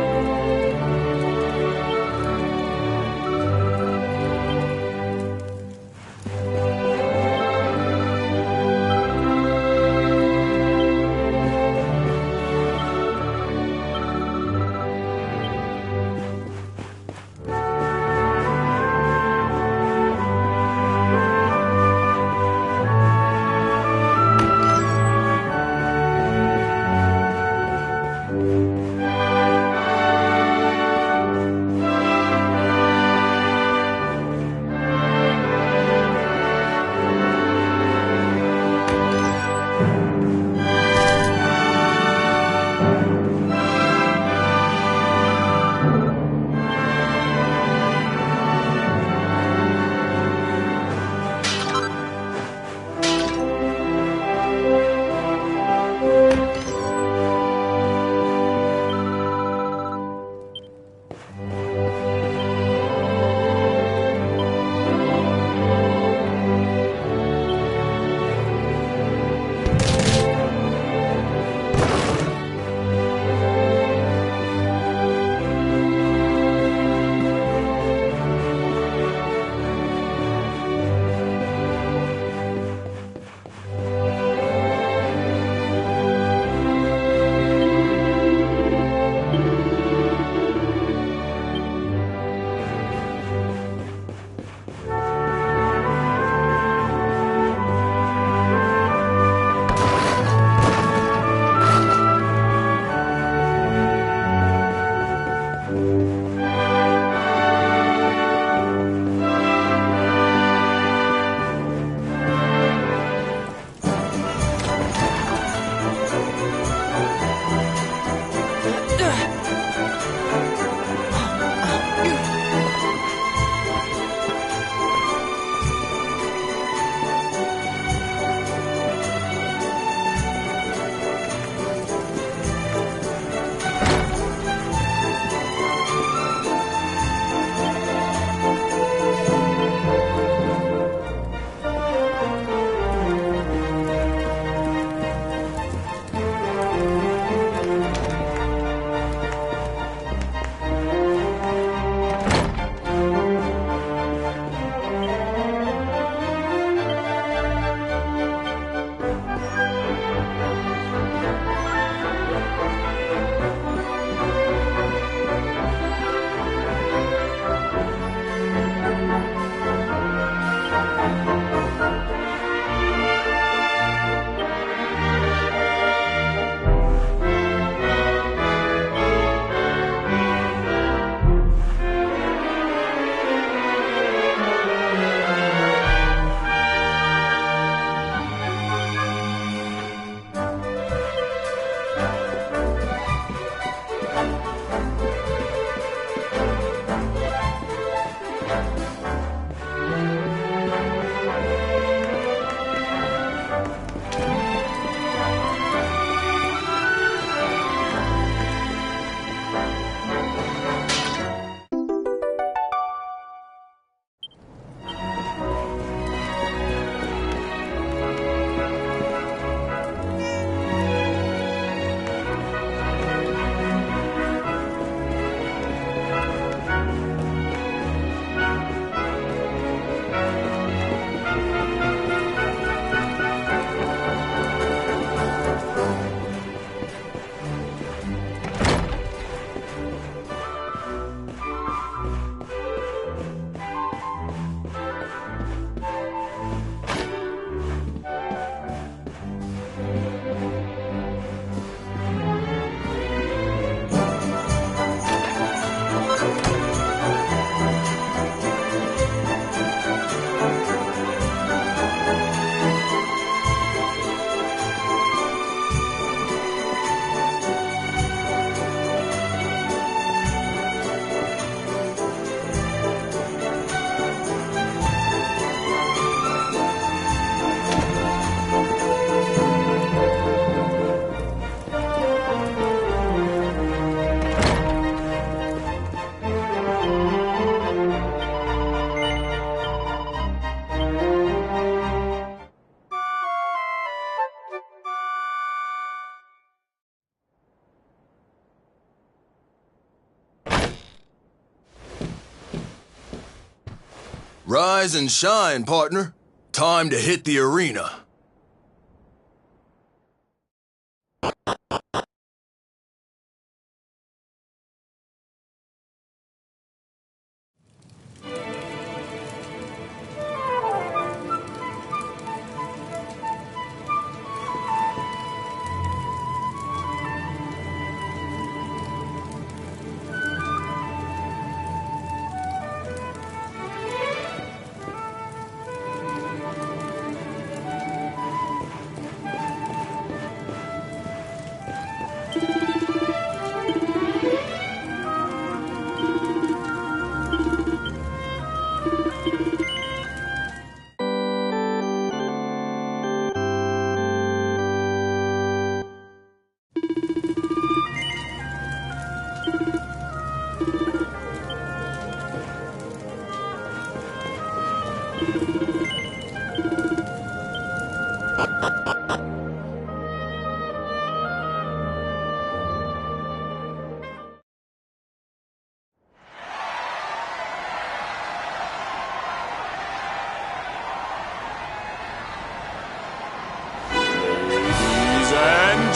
Rise and shine, partner. Time to hit the arena.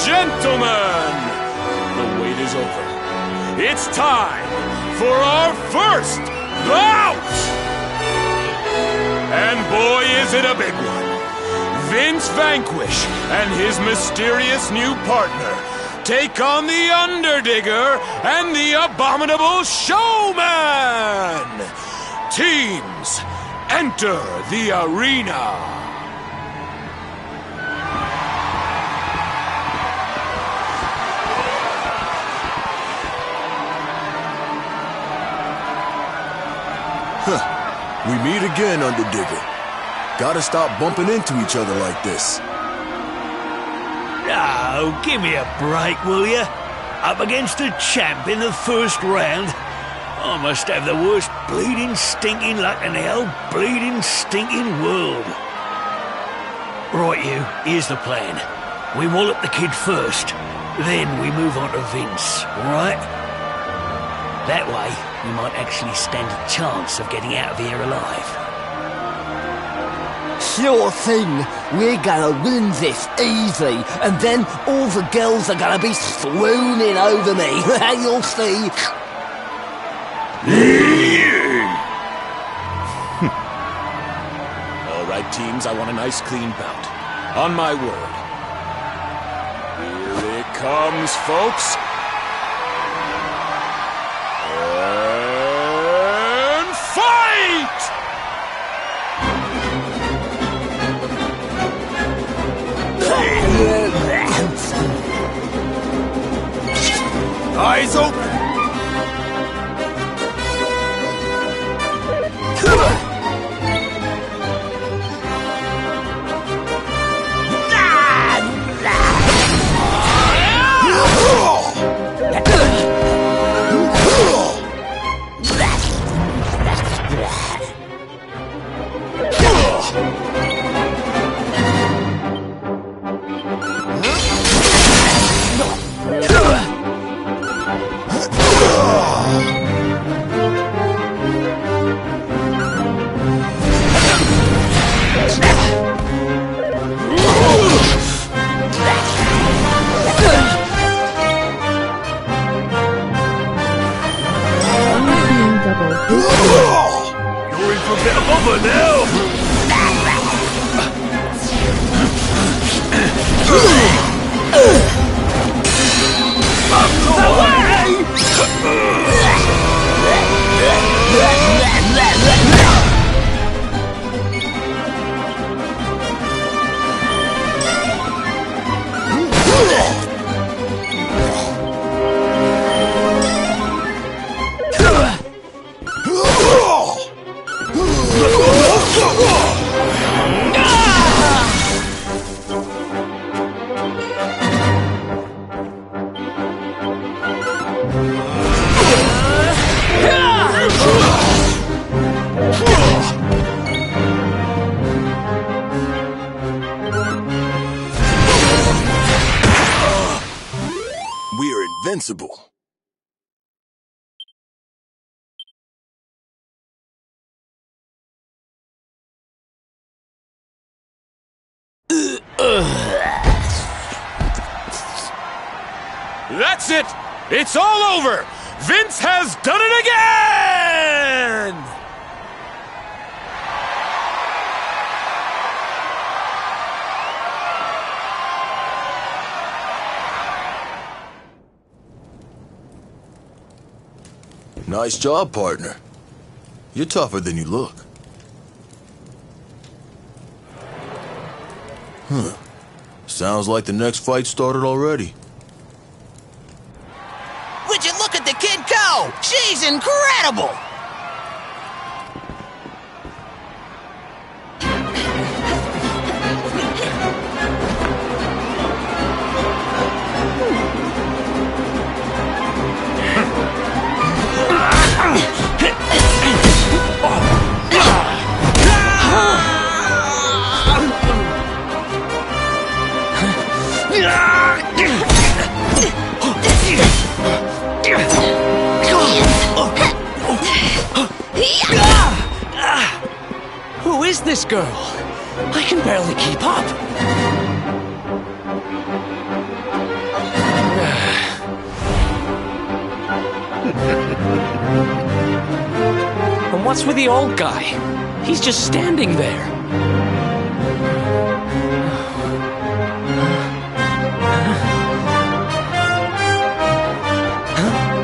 Gentlemen, the wait is over. It's time for our first bout! And boy, is it a big one. Vince Vanquish and his mysterious new partner take on the Underdigger and the Abominable Showman! Teams, enter the arena! We meet again, Underdigger. Gotta stop bumping into each other like this. Oh, give me a break, will you? Up against the champ in the first round? I must have the worst bleeding stinking luck in the whole bleeding stinking world. Right, you, here's the plan. We wallop the kid first, then we move on to Vince, right? That way, we might actually stand a chance of getting out of here alive. Sure thing. We're gonna win this easy, and then all the girls are gonna be swooning over me. You'll see. All right, teams, I want a nice clean bout. On my word. Here it comes, folks. And fight! Eyes open! You're in for a bit of bother now! We're invincible. That's it! It's all over! Vince has done it again! Nice job, partner. You're tougher than you look. Huh. Sounds like the next fight started already. Would you look at the kid go? She's incredible! Who is this girl? I can barely keep up. And what's with the old guy? He's just standing there.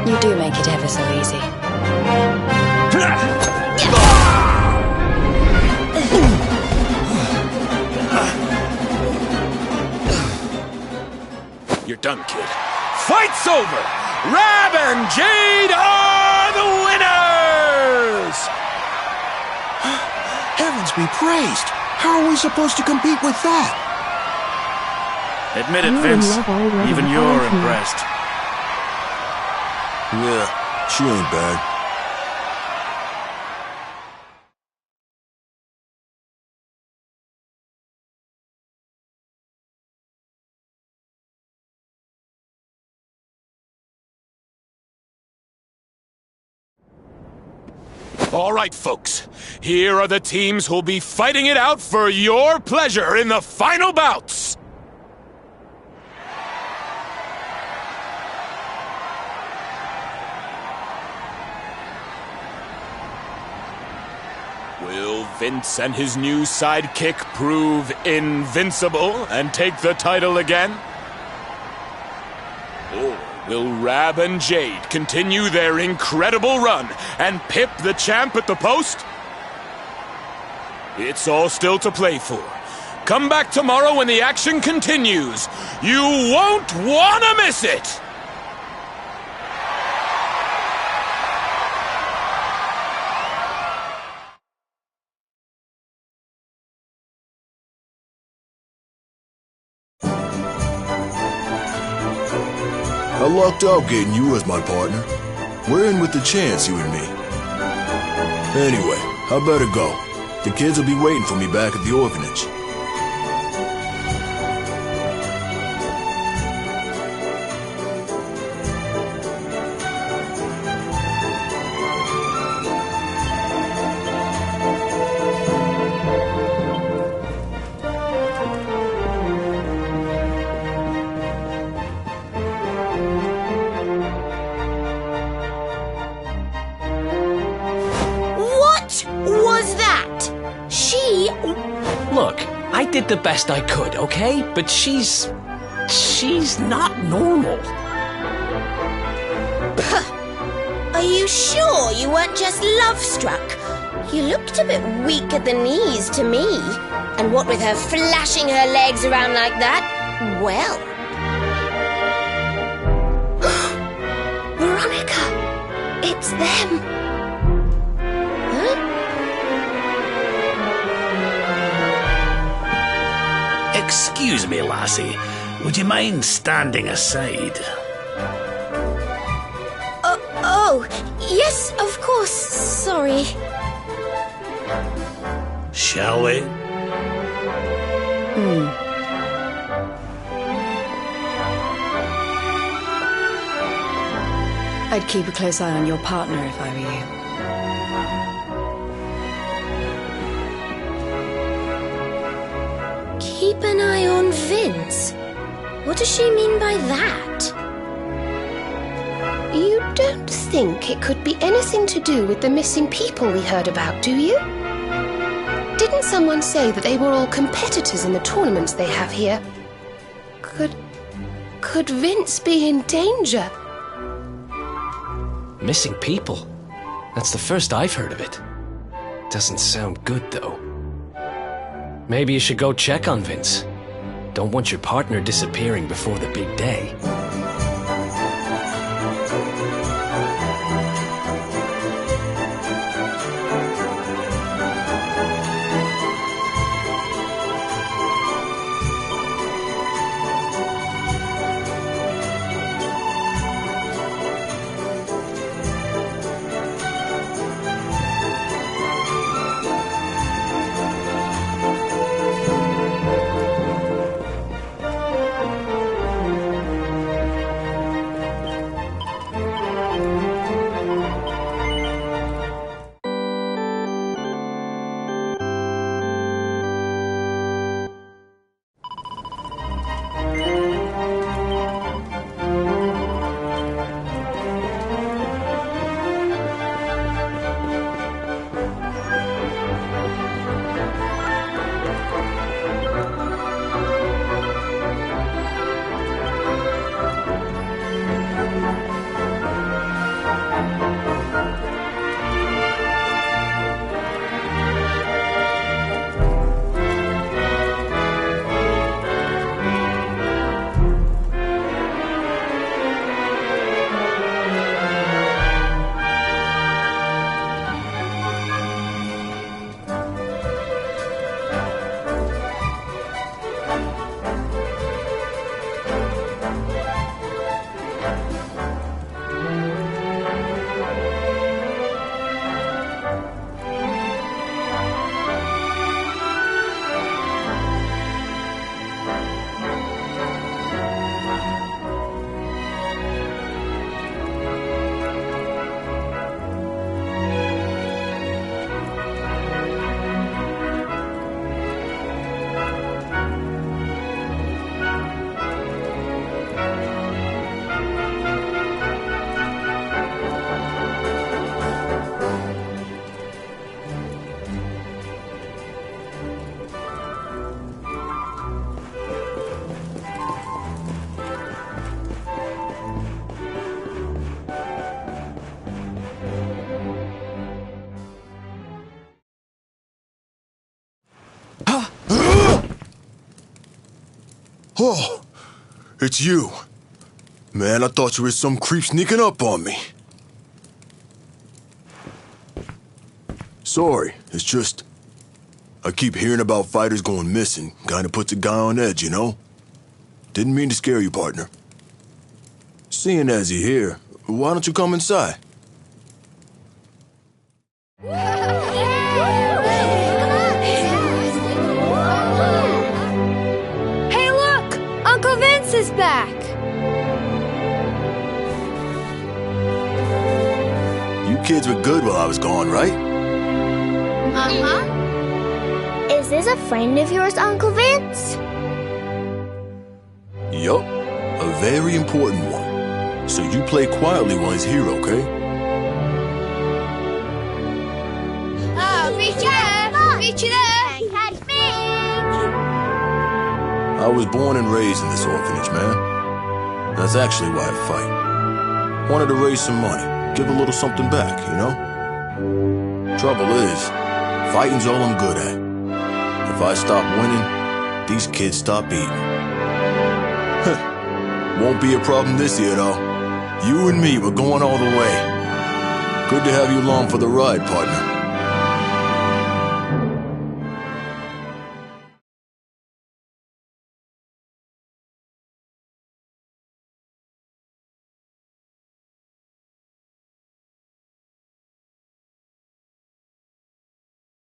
You do make it ever so easy. You're done, kid. Fight's over! Rab and Jade are the winners! Heavens be praised! How are we supposed to compete with that? Admit it, Vince. Even you're impressed. Yeah, she ain't bad. All right, folks. Here are the teams who'll be fighting it out for your pleasure in the final bouts. Will Vince and his new sidekick prove invincible and take the title again? Or will Rab and Jade continue their incredible run and pip the champ at the post? It's all still to play for. Come back tomorrow when the action continues. You won't want to miss it! I lucked out getting you as my partner. We're in with the chance, you and me. Anyway, I better go. The kids will be waiting for me back at the orphanage. Look, I did the best I could, okay? But she's not normal. Are you sure you weren't just love-struck? You looked a bit weak at the knees to me. And what with her flashing her legs around like that, well... Veronica! It's them! Excuse me, lassie. Would you mind standing aside? Oh, yes, of course. Sorry. Shall we? I'd keep a close eye on your partner if I were you. Keep Keep an eye on Vince? What does she mean by that? You don't think it could be anything to do with the missing people we heard about, do you? Didn't someone say that they were all competitors in the tournaments they have here? Could Vince be in danger? Missing people? That's the first I've heard of it. Doesn't sound good, though. Maybe you should go check on Vince. Don't want your partner disappearing before the big day. Oh, it's you. Man, I thought you were some creep sneaking up on me. Sorry, it's just... I keep hearing about fighters going missing. Kinda puts a guy on edge, you know? Didn't mean to scare you, partner. Seeing as you're here, why don't you come inside? Hey, look! Uncle Vince is back! You kids were good while I was gone, right? Uh-huh. Is this a friend of yours, Uncle Vince? Yup, a very important one. So you play quietly while he's here, okay? Oh, reach there! Reach there! Catch me! I was born and raised in this orphanage, man. That's actually why I fight. Wanted to raise some money, give a little something back, you know? Trouble is, fighting's all I'm good at. If I stop winning, these kids stop eating. Won't be a problem this year, though. You and me, we're going all the way. Good to have you along for the ride, partner.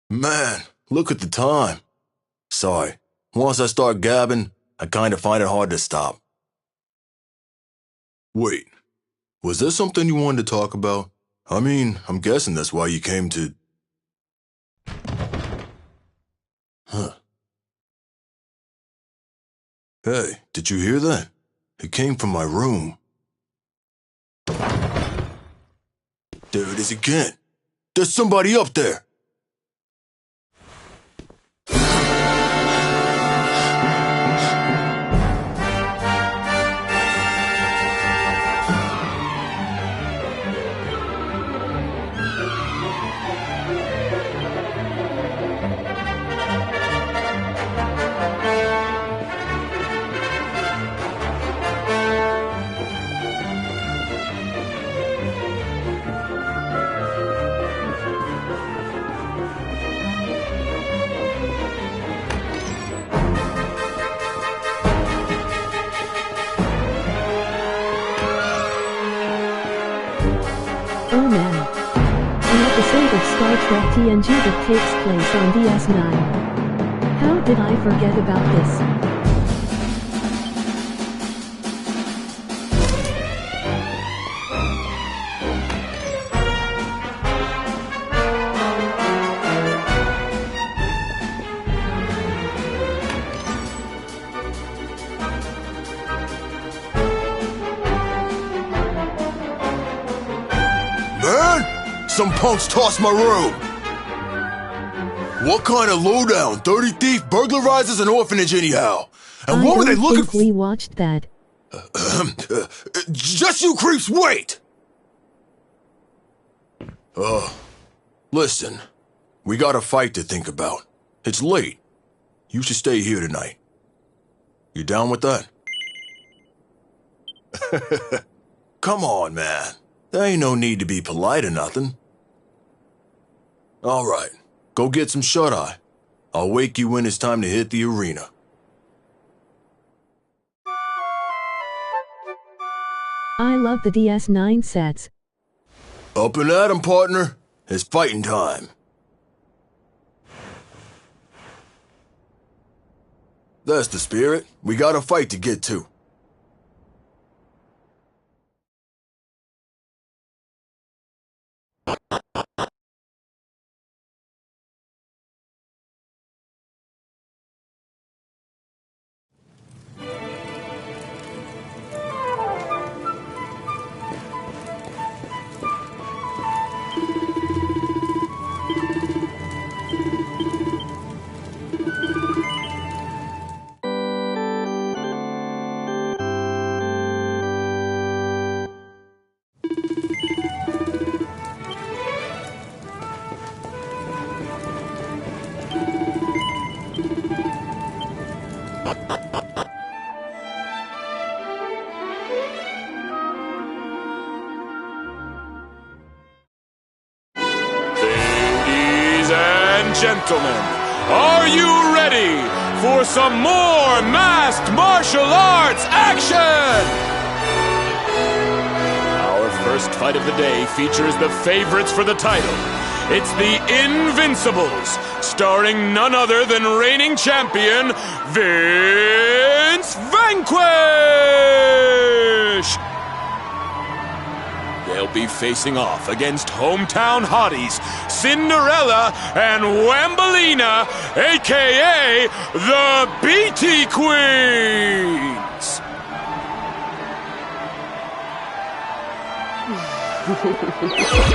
Man, look at the time. Sorry, once I start gabbing, I kinda find it hard to stop. Wait, was there something you wanted to talk about? I mean, I'm guessing that's why you came to... Huh. Hey, did you hear that? It came from my room. There it is again. There's somebody up there. Oh man. An episode of Star Trek TNG that takes place on DS9. How did I forget about this? Some punks tossed my room! What kind of lowdown? Dirty thief burglarizes an orphanage anyhow! And what were they looking for? We watched that. Just you creeps wait! Listen. We got a fight to think about. It's late. You should stay here tonight. You down with that? Come on, man. There ain't no need to be polite or nothing. All right, go get some shut-eye. I'll wake you when it's time to hit the arena. I love the DS9 sets. Up and at 'em, partner. It's fighting time. That's the spirit. We got a fight to get to. Gentlemen, are you ready for some more masked martial arts action? Our first fight of the day features the favorites for the title. It's the Invincibles, starring none other than reigning champion Vince Vanquish! They'll be facing off against hometown hotties Cinderella and Wambolina, a.k.a. the BT Queens!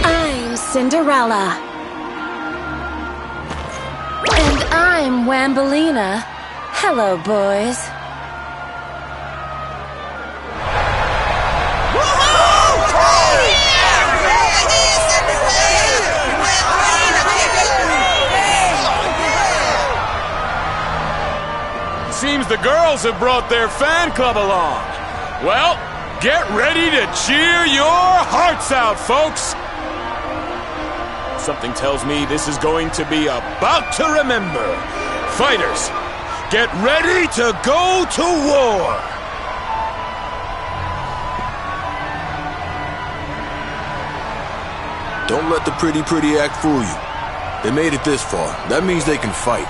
I'm Cinderella. And I'm Wambolina. Hello, boys. Seems the girls have brought their fan club along. Well, get ready to cheer your hearts out, folks! Something tells me this is going to be about to remember. Fighters, get ready to go to war! Don't let the pretty act fool you. They made it this far. That means they can fight.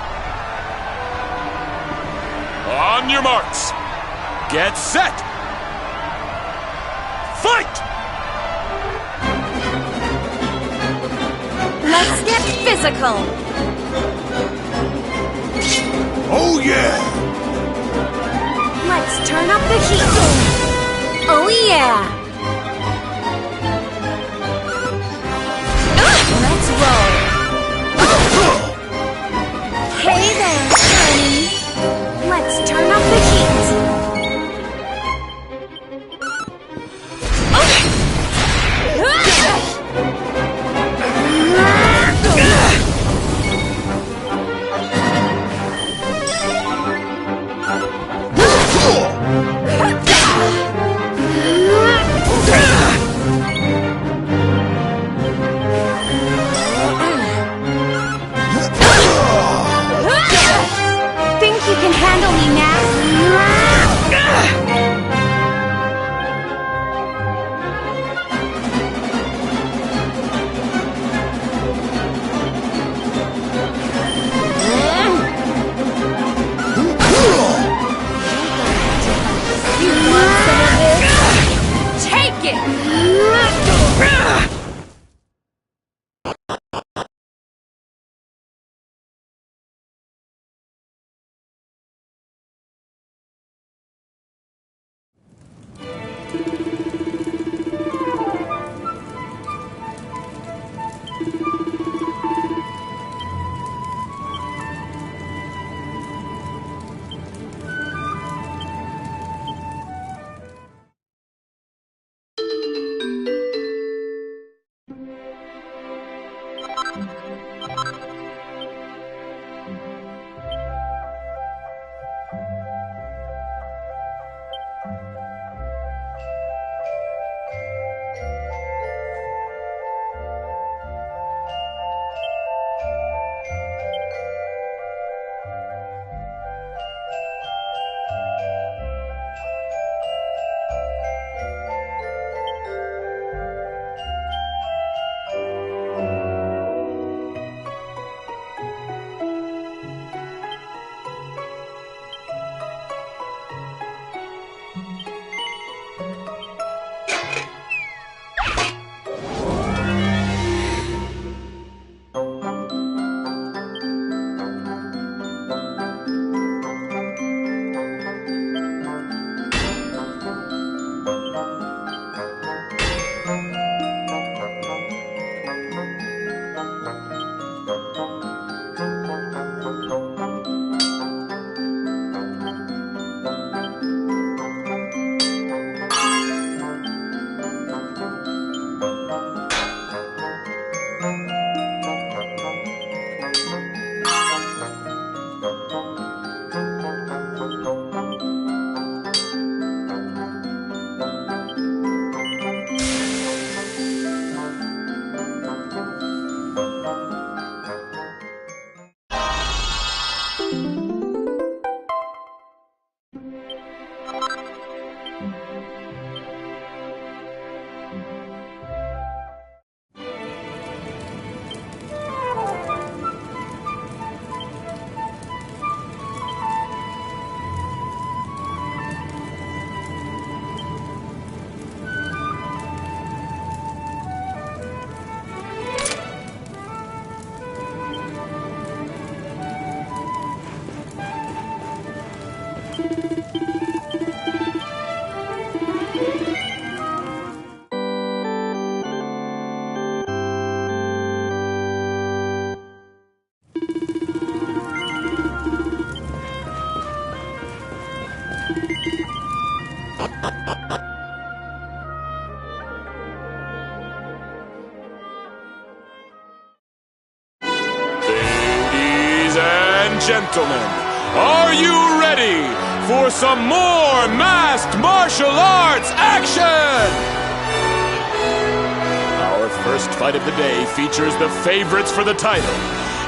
On your marks. Get set. Fight! Let's get physical. Oh, yeah! Let's turn up the heat. Oh yeah. Let's roll. Hey there, honey. Let's turn up the heat. Think you can handle me now? You want some of this? Take it! Gentlemen, are you ready for some more masked martial arts action? Our first fight of the day features the favorites for the title.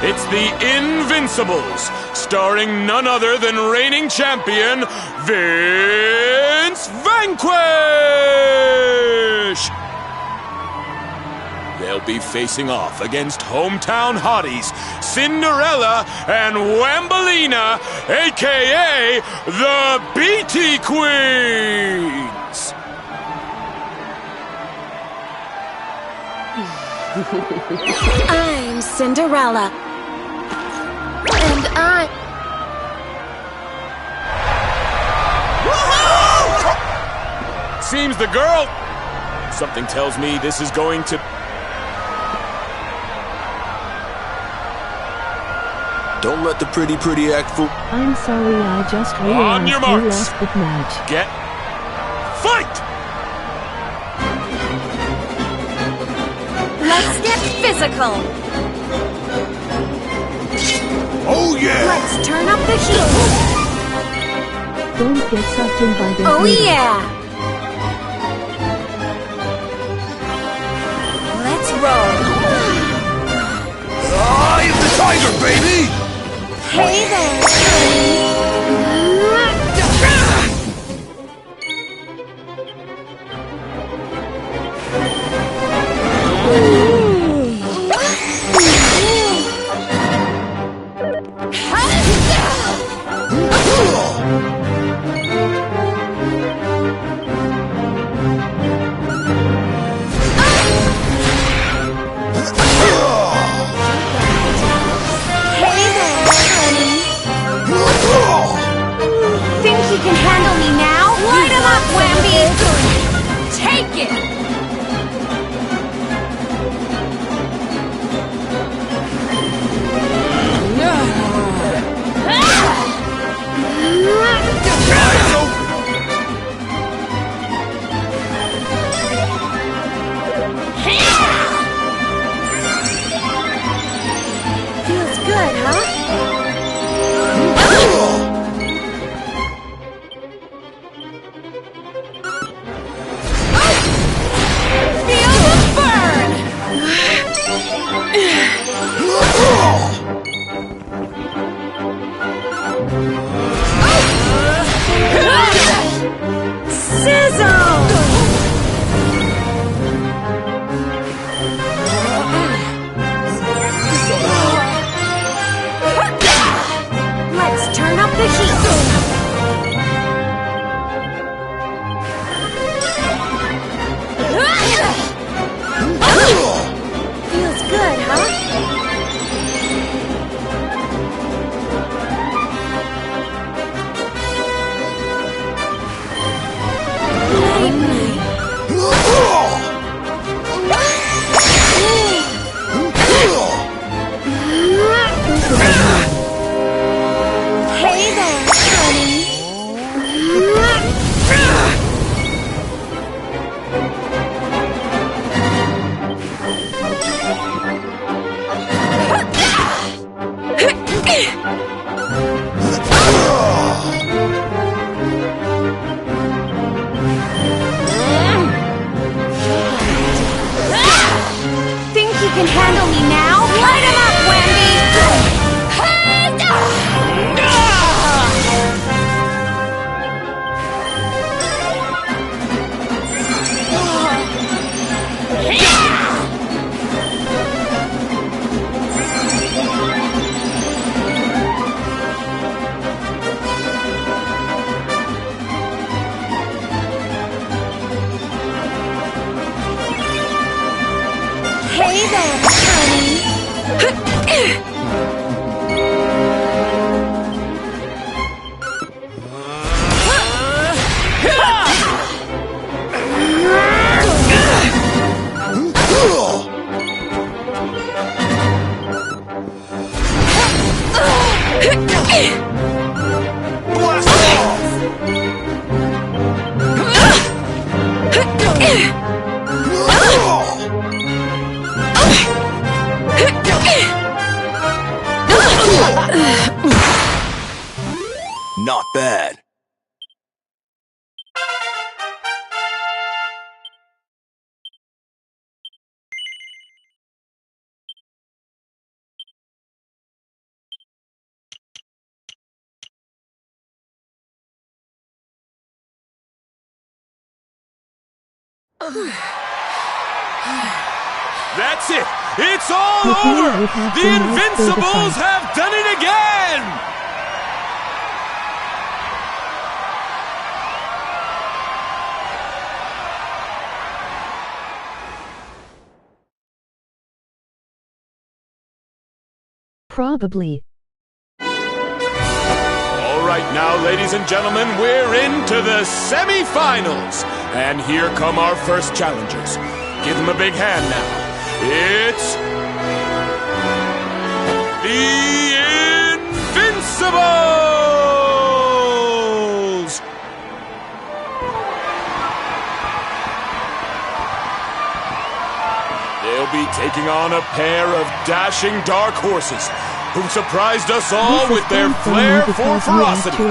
It's the Invincibles, starring none other than reigning champion Vince Vanquish! They'll be facing off against hometown hotties Cinderella and Wambolina, a.k.a. the BT Queens! I'm Cinderella. And Woohoo! seems the girl... Something tells me this is going to... Don't let the pretty act fool. I'm sorry, I just realized On your you marks. lost that match. Get... Fight! Let's get physical. Oh yeah! Let's turn up the heat. Don't get sucked in by the Oh heat. yeah. Let's roll. Eye of the tiger, baby! Hey there, you can handle me now? Light 'em up, Wambi! Take it! Feels good, huh? Let's turn up the heat. Feels good, huh? Hey there, honey. Think you can handle me now? Light 'em up, Wambi! Hey there, honey. Not bad. That's it! It's all With me, over! we have The the most Invincibles certified. have done it again! Probably. All right, now, ladies and gentlemen, we're into the semi-finals. And here come our first challengers. Give them a big hand now. It's the Invincibles! They'll be taking on a pair of dashing dark horses who surprised us all with their flair for ferocity.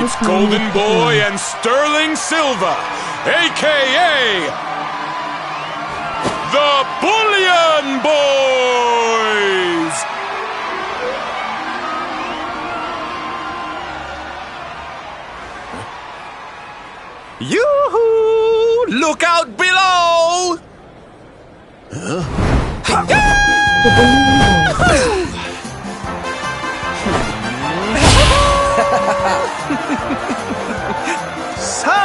It's Golden Boy and Sterling Silva, a.k.a. the Bullion Boys! Yoo-hoo! Look out below! So,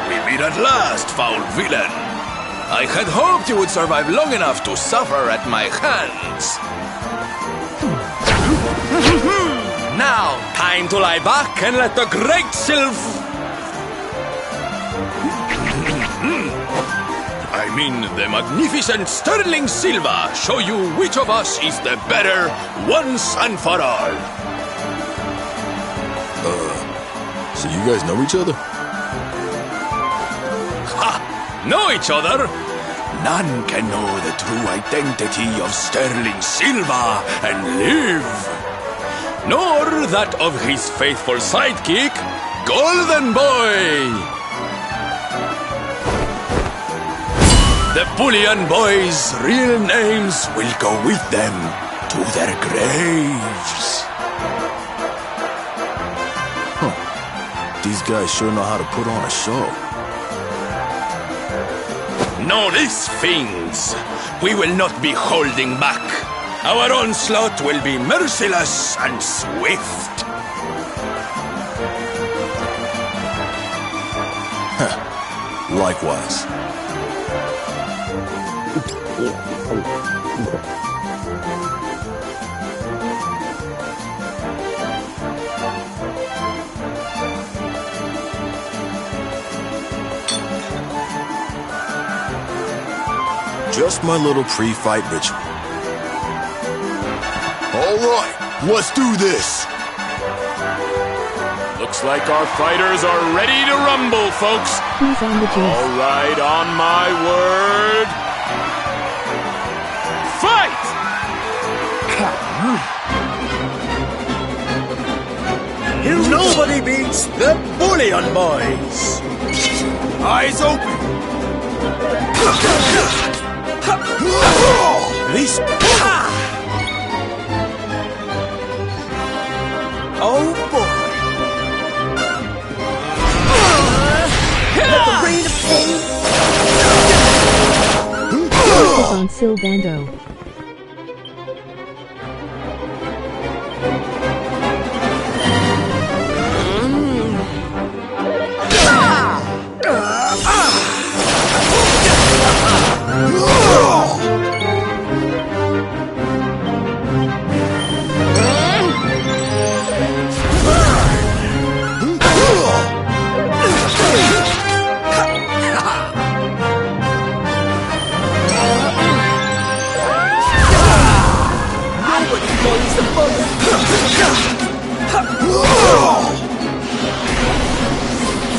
we meet at last, foul villain. I had hoped you would survive long enough to suffer at my hands. Now, time to lie back and let the great Sylph... I mean, the magnificent Sterling Silva show you which of us is the better once and for all. So you guys know each other? Ha! Know each other? None can know the true identity of Sterling Silva and live. Nor that of his faithful sidekick, Golden Boy. The Bullion Boys' real names will go with them to their graves. These guys sure know how to put on a show. Know these things. We will not be holding back. Our onslaught will be merciless and swift. Likewise. Just my little pre-fight ritual. All right, let's do this. Looks like our fighters are ready to rumble, folks. Who's on the juice? All right, on my word. Fight! Nobody beats the Bullion Boys. Eyes open. This... Oh boy. Let the rain of Focus on Sylvando.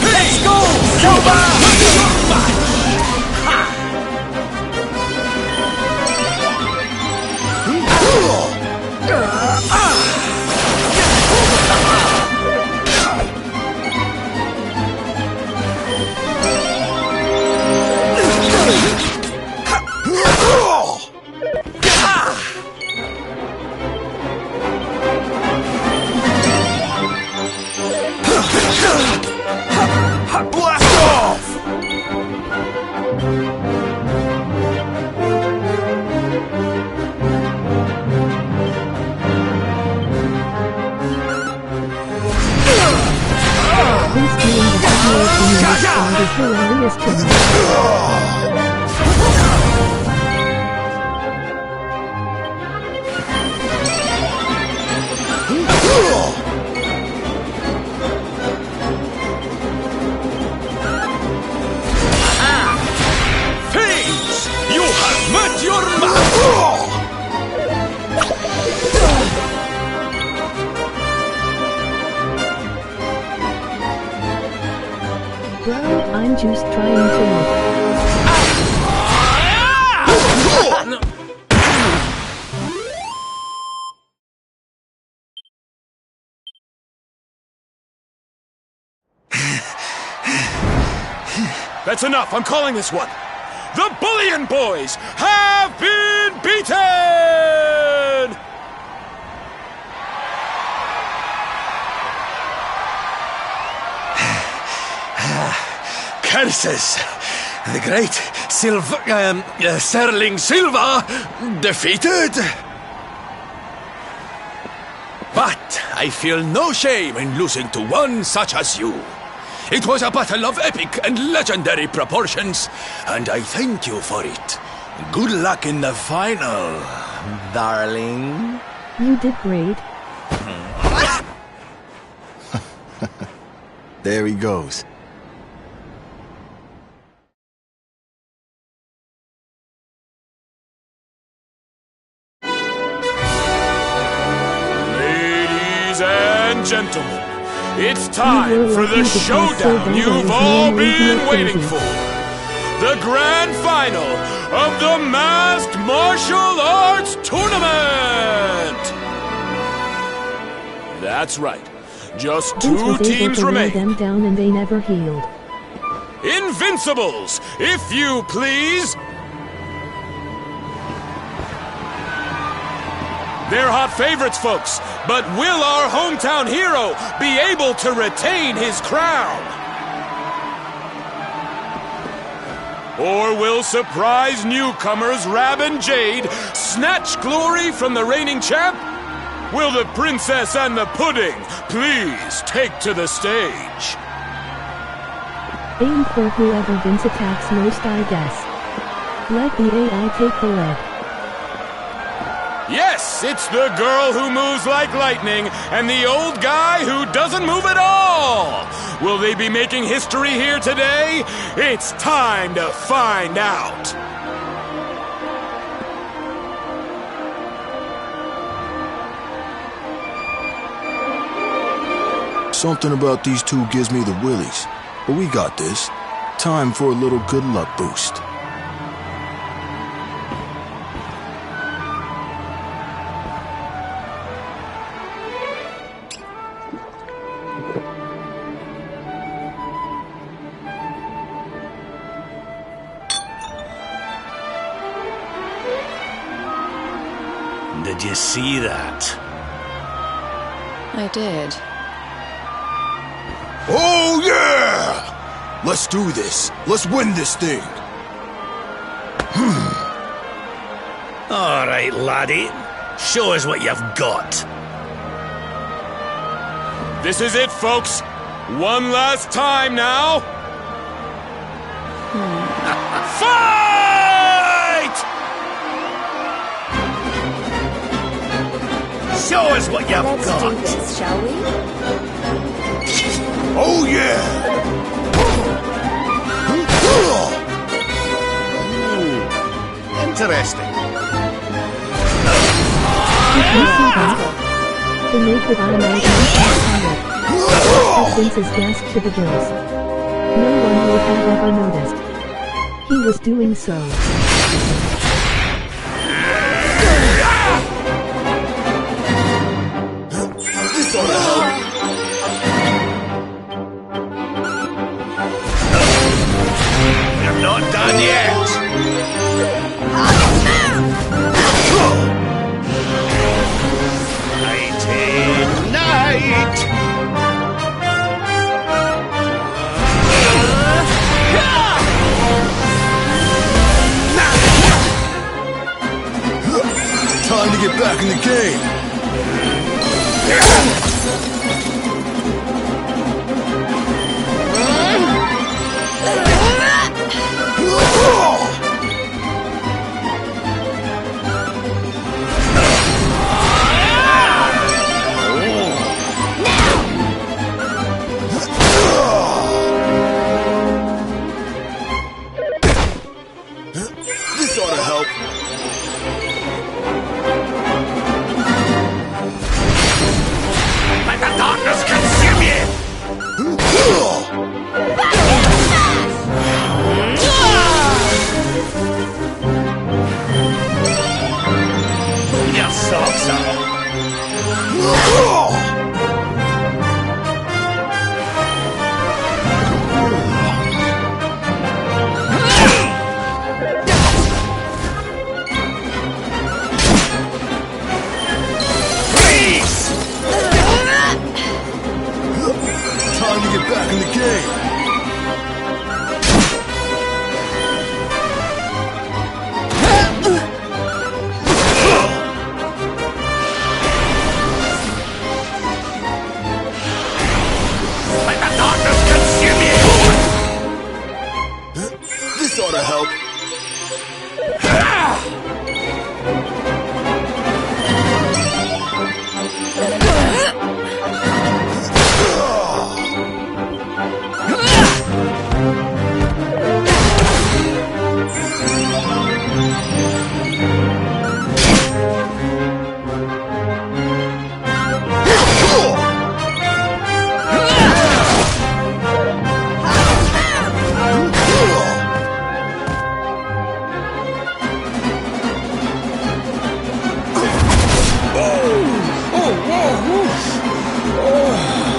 Let's go, Silva! Blast off! This being the situation in this song is hilarious to me. Bro, I'm just trying to live. That's enough. I'm calling this one. The Bullion Boys have been beaten! Curses! The great Sterling Silva defeated! But I feel no shame in losing to one such as you. It was a battle of epic and legendary proportions, and I thank you for it. Good luck in the final, darling. You did great. There he goes. Ladies and gentlemen, it's time for the showdown you've all been waiting for. The grand final of the Masked Martial Arts Tournament! That's right. Just two teams remain. Them down and they never healed. Invincibles, if you please! They're hot favorites, folks, but will our hometown hero be able to retain his crown? Or will surprise newcomers Rab and Jade snatch glory from the reigning champ? Will the princess and the pudding please take to the stage? Aim for whoever Vince attacks most, I guess. Let the AI take the lead. Yes, it's the girl who moves like lightning and the old guy who doesn't move at all. Will they be making history here today? It's time to find out. Something about these two gives me the willies. But we got this. Time for a little good luck boost. Did you see that? I did. Oh, yeah! Let's do this. Let's win this thing. All right, laddie. Show us what you've got. This is it, folks. One last time now. Fight! Show us what you've got. Let's do this, shall we? Oh, yeah! Interesting. The naked animation Vince's gasped to the gills. No one would have ever noticed. He was doing so. This ought to help. We're not done yet. Night. Time to get back in the game. This ought to help. the game. Let the darkness consume you! This ought to help.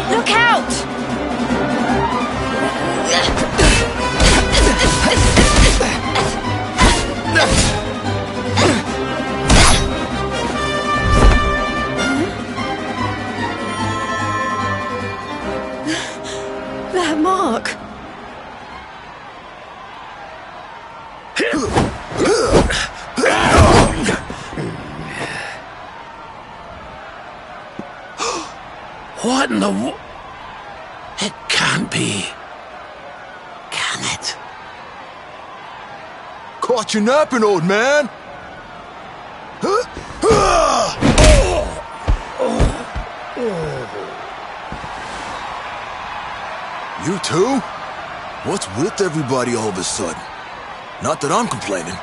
Look out! That mark. What in the It can't be. Can it? Caught you napping, old man. You too? What's with everybody all of a sudden? Not that I'm complaining.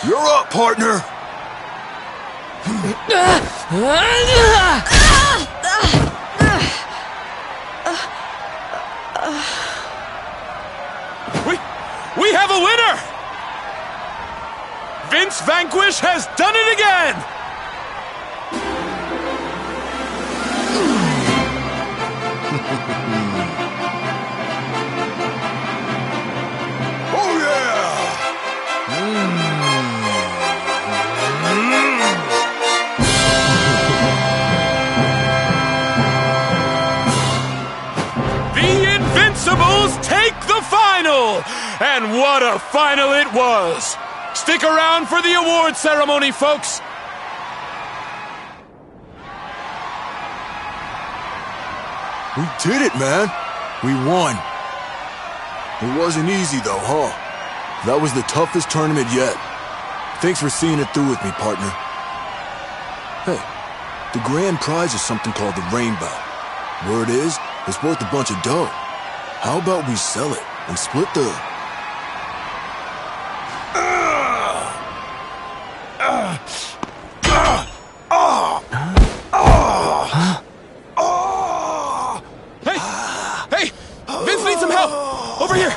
You're up, partner. We have a winner! Vince Vanquish has done it again! Oh yeah! The Invincibles take the final! And what a final it was! Stick around for the award ceremony, folks! We did it, man. We won. It wasn't easy though, huh? That was the toughest tournament yet. Thanks for seeing it through with me, partner. Hey, the grand prize is something called the Rainbow. Word is, it's worth a bunch of dough. How about we sell it and split the... Hey! Vince needs some help! Over here!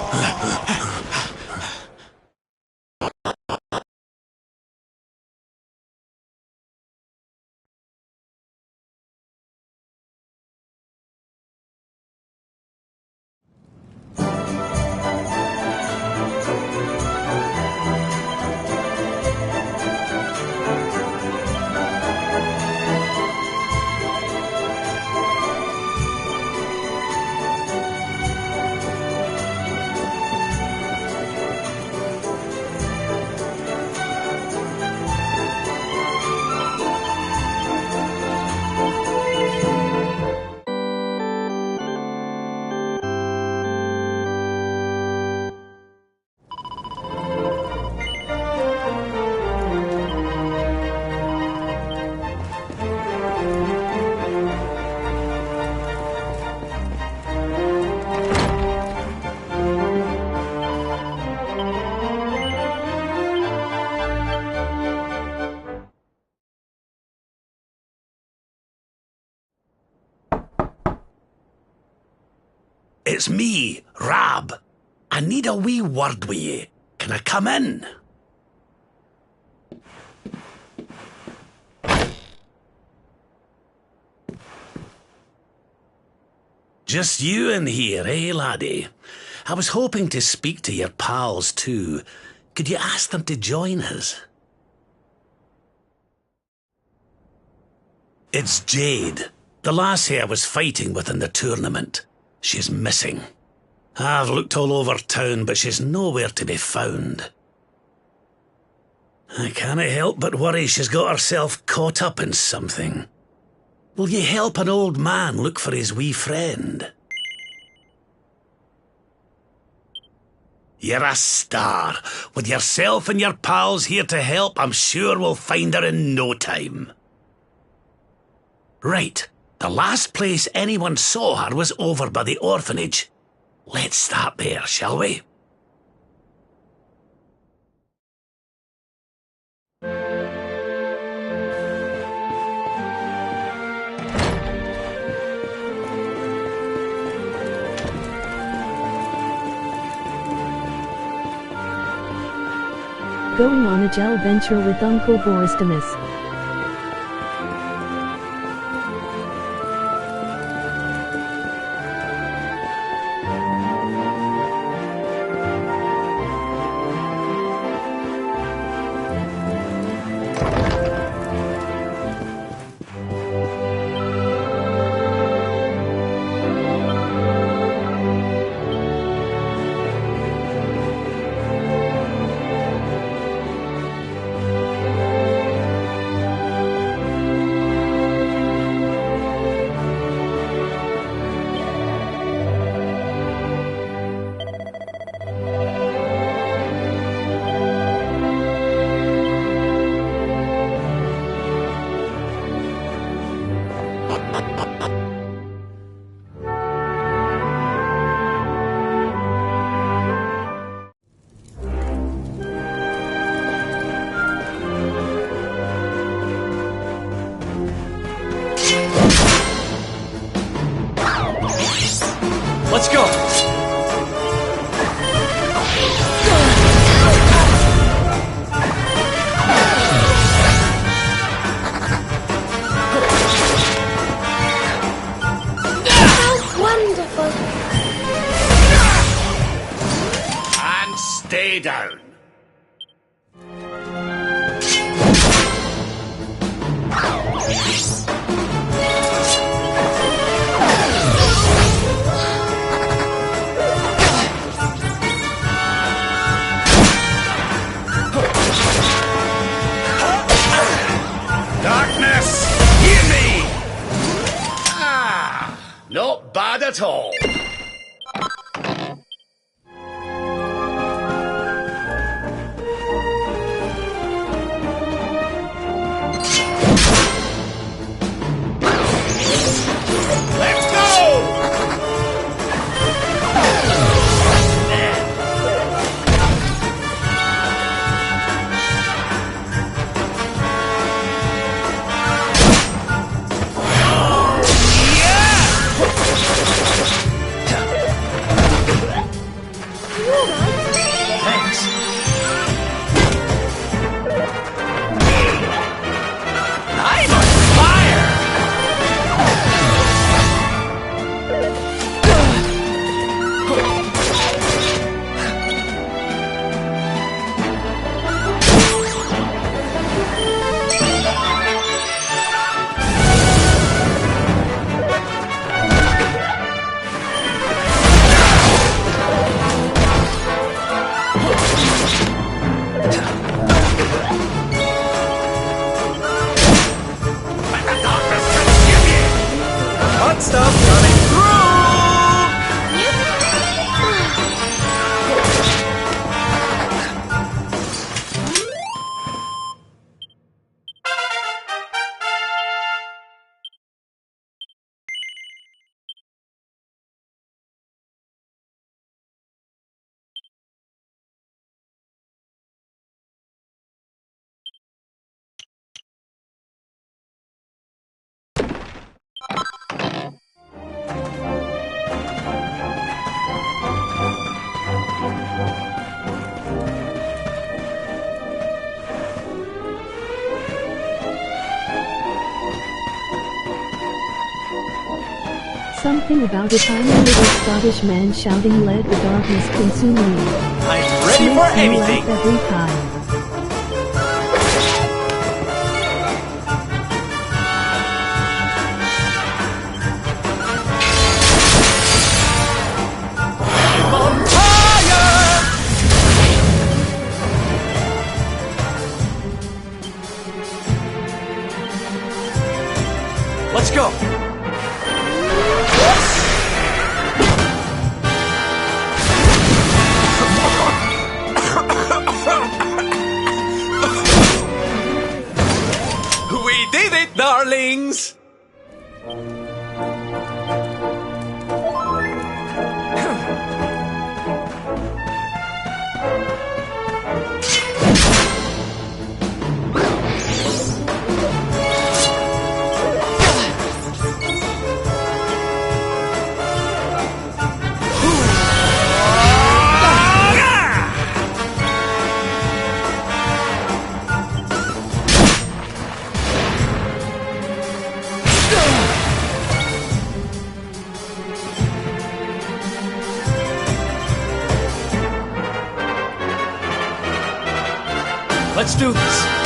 It's me, Rab. I need a wee word with you. Can I come in? Just you in here, eh, laddie? I was hoping to speak to your pals too. Could you ask them to join us? It's Jade, the lassie I was fighting with in the tournament. She's missing. I've looked all over town, but she's nowhere to be found. I can't help but worry she's got herself caught up in something. Will you help an old man look for his wee friend? You're a star. With yourself and your pals here to help, I'm sure we'll find her in no time. Right. The last place anyone saw her was over by the orphanage. Let's start there, shall we? Going on a gel venture with Uncle Boristimus. Let's go! Wonderful. And stay down. Darkness, hear me! Not bad at all. Let's go! Thanks. I'm on fire! Hot stuff coming through! Something about a tiny little Scottish man shouting "Let the darkness consume you." I'm ready for Makes me anything! laugh every time. Let's go. We did it, darlings! Let's do this.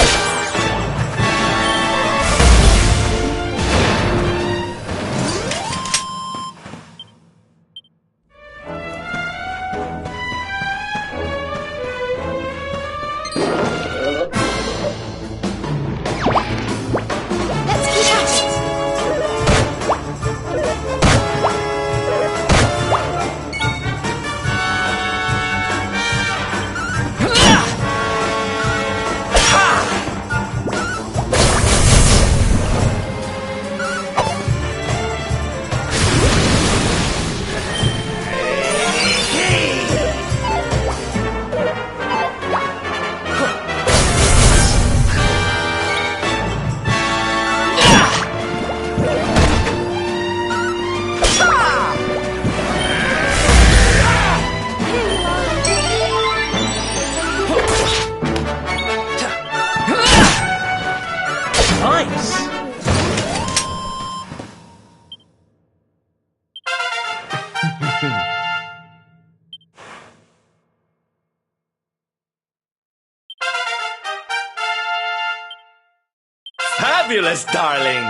Fabulous, darling!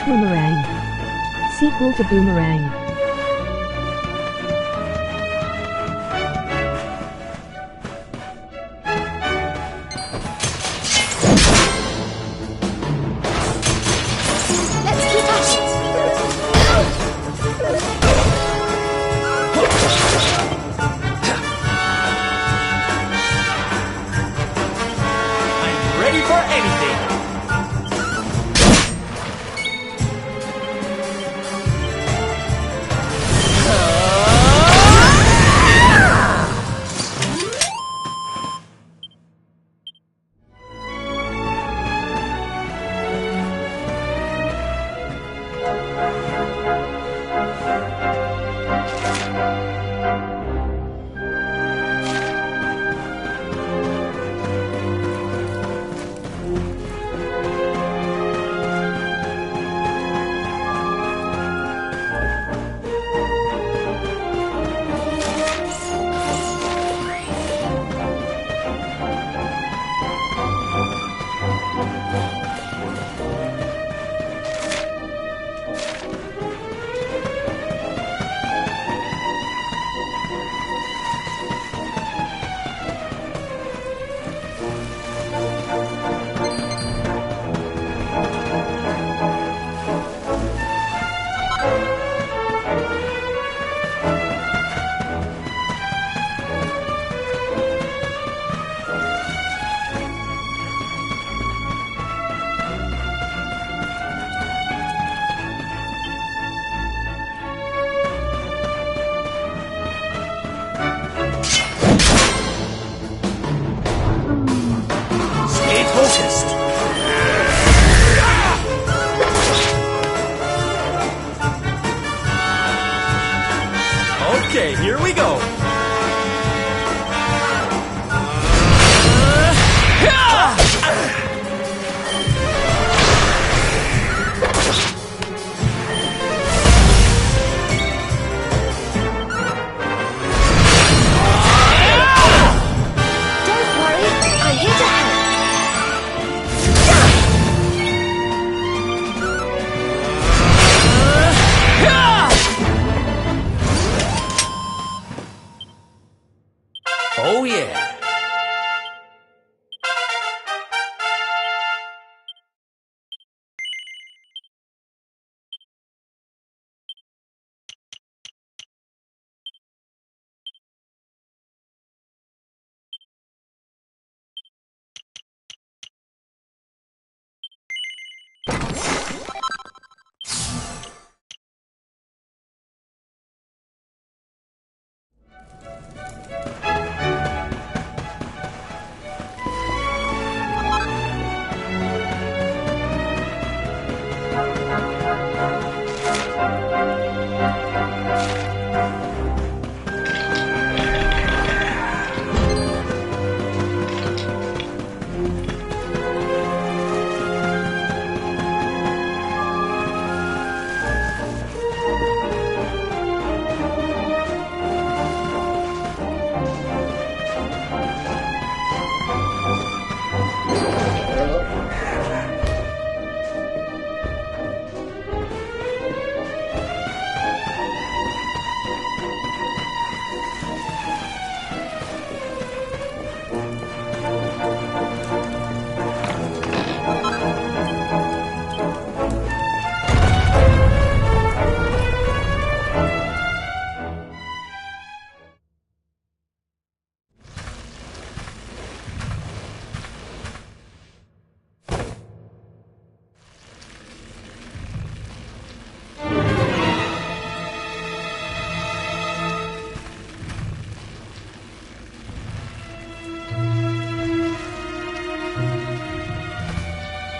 Boomerang. Sequel to Boomerang. Ready for anything!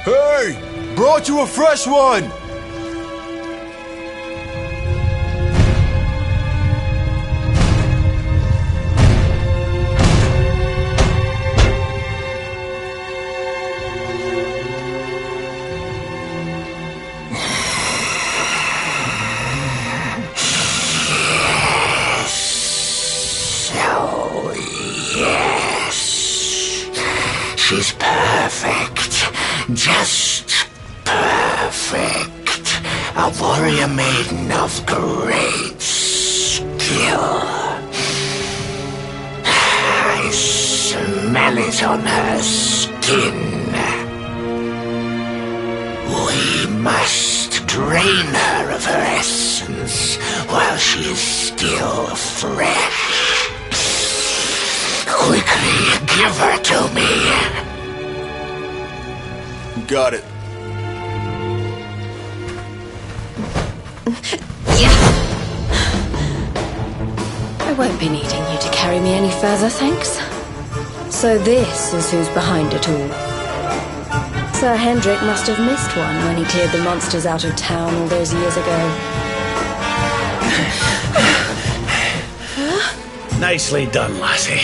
Hey! Brought you a fresh one! She's perfect. Just perfect. A warrior maiden of great skill. I smell it on her skin. We must drain her of her essence while she is still fresh. Quickly, give her to me. Got it. I won't be needing you to carry me any further, thanks. So this is who's behind it all. Sir Hendrik must have missed one when he cleared the monsters out of town all those years ago. Nicely done, lassie.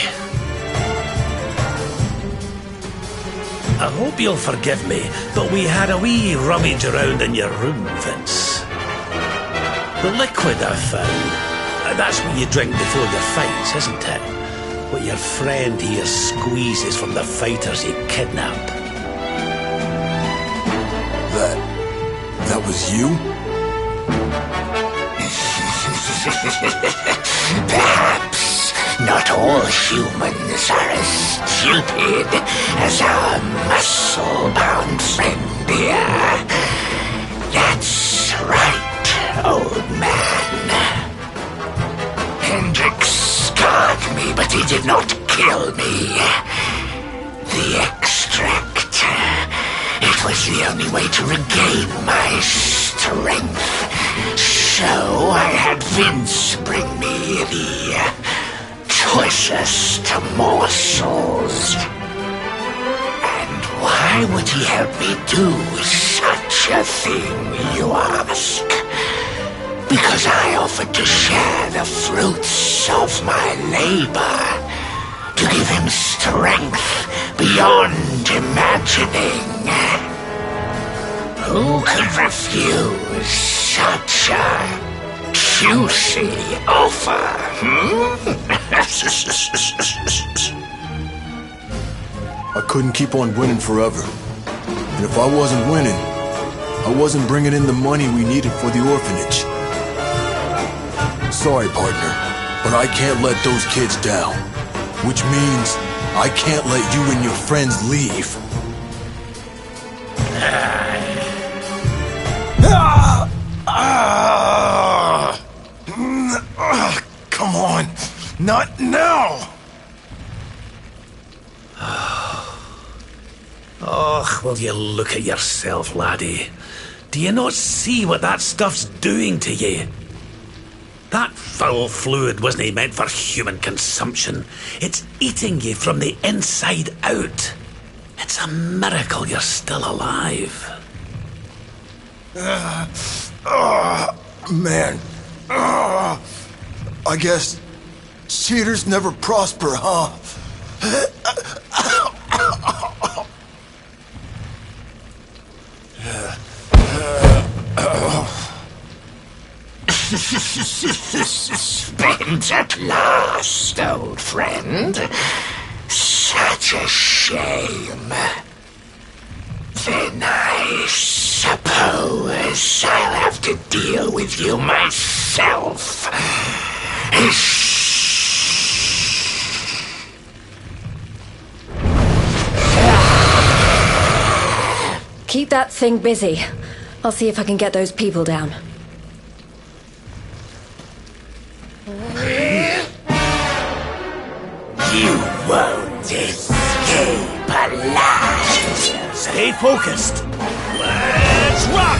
I hope you'll forgive me, but we had a wee rummage around in your room, Vince. The liquid I found, that's what you drink before your fights, isn't it? What your friend here squeezes from the fighters he kidnapped. That was you? Perhaps not all humans are as stupid as our muscle-bound friend here. That's right, old man. Hendrik scarred me, but he did not kill me. The extract. It was the only way to regain my strength. So I had Vince bring me the choicest morsels. And why would he help me do such a thing, you ask? Because I offered to share the fruits of my labor, to give him strength beyond imagining. Who could refuse such a juicy offer? I couldn't keep on winning forever. And if I wasn't winning, I wasn't bringing in the money we needed for the orphanage. Sorry, partner, but I can't let those kids down. Which means I can't let you and your friends leave. Come on, not now! Oh, will you look at yourself, laddie? Do you not see what that stuff's doing to you? That foul fluid wasn't meant for human consumption. It's eating you from the inside out. It's a miracle you're still alive. Man. I guess cheaters never prosper, huh? Spent at last, old friend. Such a shame. Then I suppose I'll have to deal with you myself. Keep that thing busy. I'll see if I can get those people down. You won't escape alive. Stay focused. Let's rock!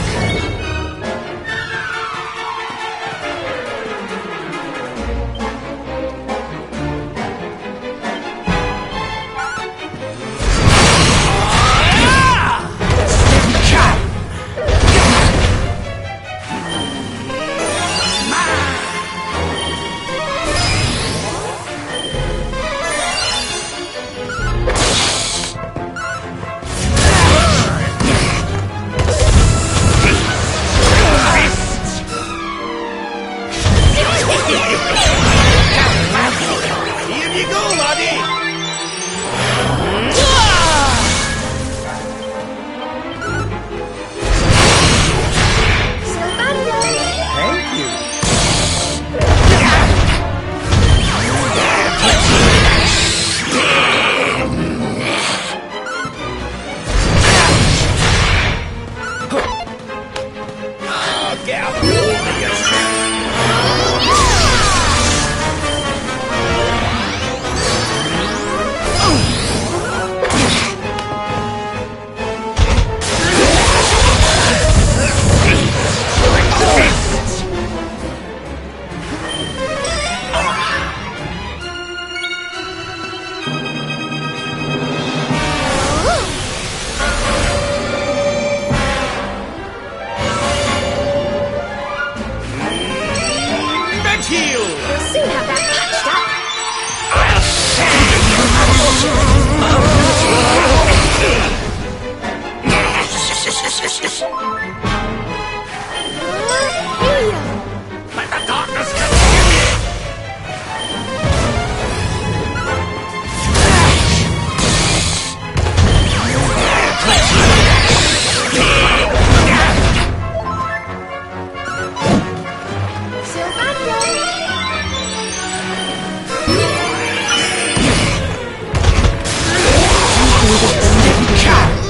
Let the darkness consume you!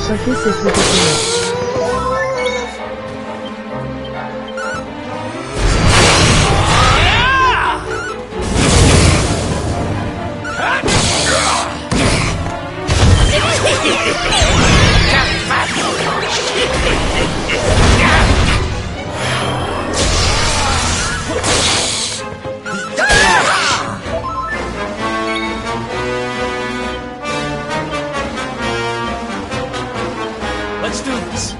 But this is ridiculous. Let's do this.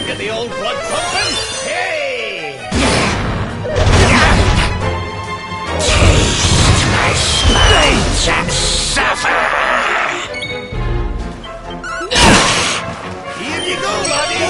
Get the old blood pumping. Hey! Taste my spines and suffer! Here you go, laddie.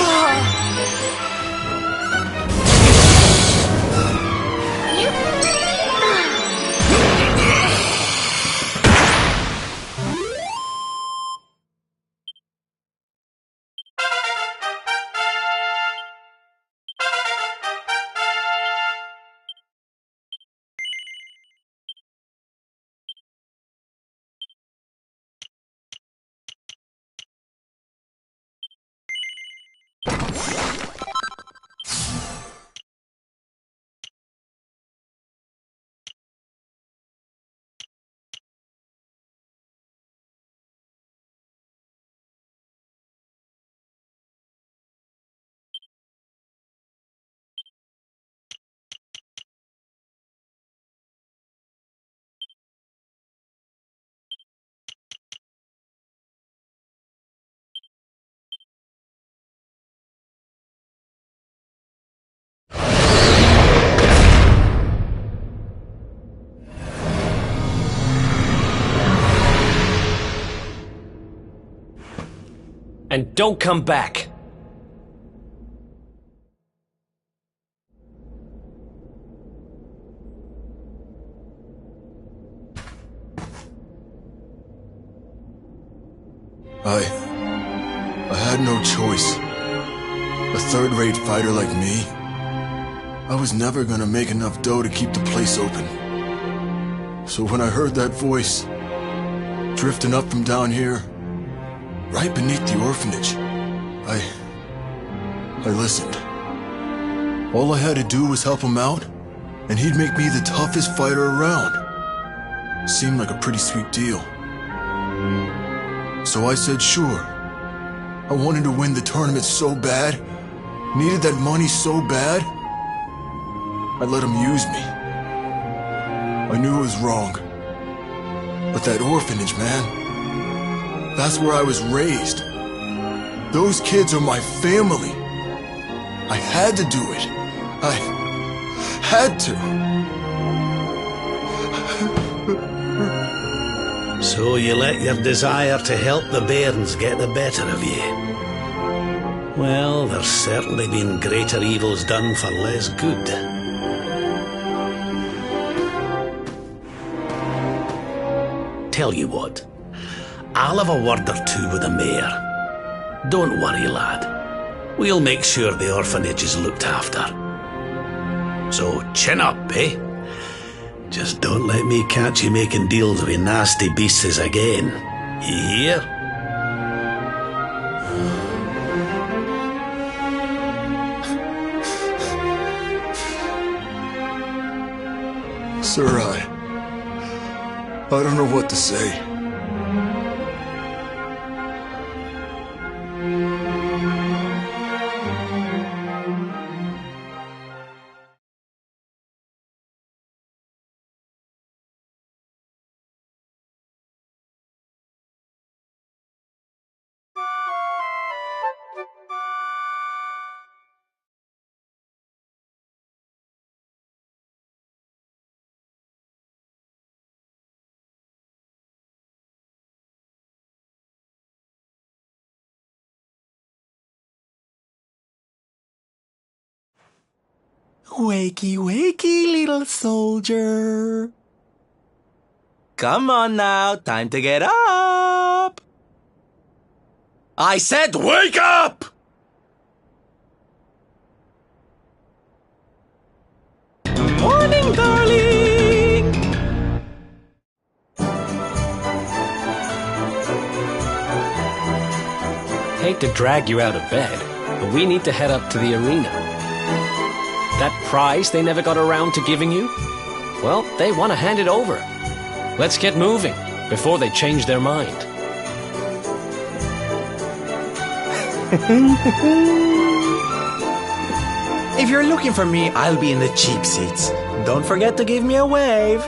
And don't come back. I had no choice. A third-rate fighter like me, I was never gonna make enough dough to keep the place open. So when I heard that voice, drifting up from down here, right beneath the orphanage, I listened. All I had to do was help him out, and he'd make me the toughest fighter around. Seemed like a pretty sweet deal. So I said sure. I wanted to win the tournament so bad, needed that money so bad. I let him use me. I knew it was wrong. But that orphanage, man, that's where I was raised. Those kids are my family. I had to do it. I had to. So you let your desire to help the bairns get the better of you. Well, there's certainly been greater evils done for less good. Tell you what, I'll have a word or two with the mayor. Don't worry, lad. We'll make sure the orphanage is looked after. So chin up, eh? Just don't let me catch you making deals with nasty beasts again. You hear? Sir, I don't know what to say. Wakey, wakey, little soldier. Come on now, time to get up. I said wake up! Good morning, darling. Hate to drag you out of bed, but we need to head up to the arena. That prize they never got around to giving you? Well, they want to hand it over. Let's get moving before they change their mind. If you're looking for me, I'll be in the cheap seats. Don't forget to give me a wave.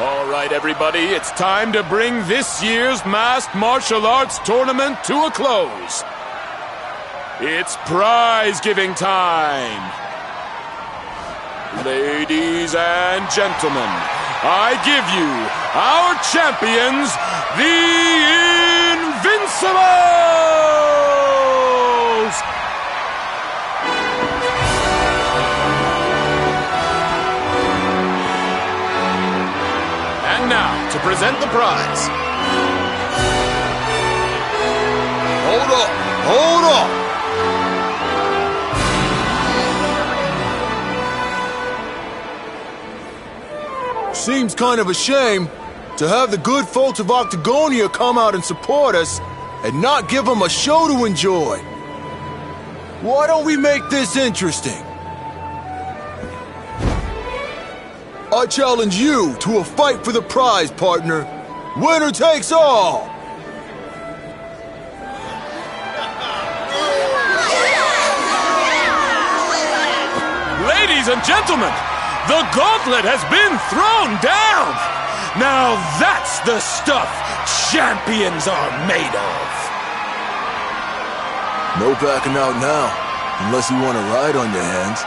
All right, everybody, it's time to bring this year's Masked Martial Arts Tournament to a close. It's prize-giving time. Ladies and gentlemen, I give you our champions, the Invincibles! And now, to present the prize. Hold up! Hold up! Seems kind of a shame to have the good folks of Octagonia come out and support us and not give them a show to enjoy. Why don't we make this interesting? I challenge you to a fight for the prize, partner. Winner takes all! Ladies and gentlemen, the gauntlet has been thrown down! Now that's the stuff champions are made of! No backing out now, unless you want to ride on your hands.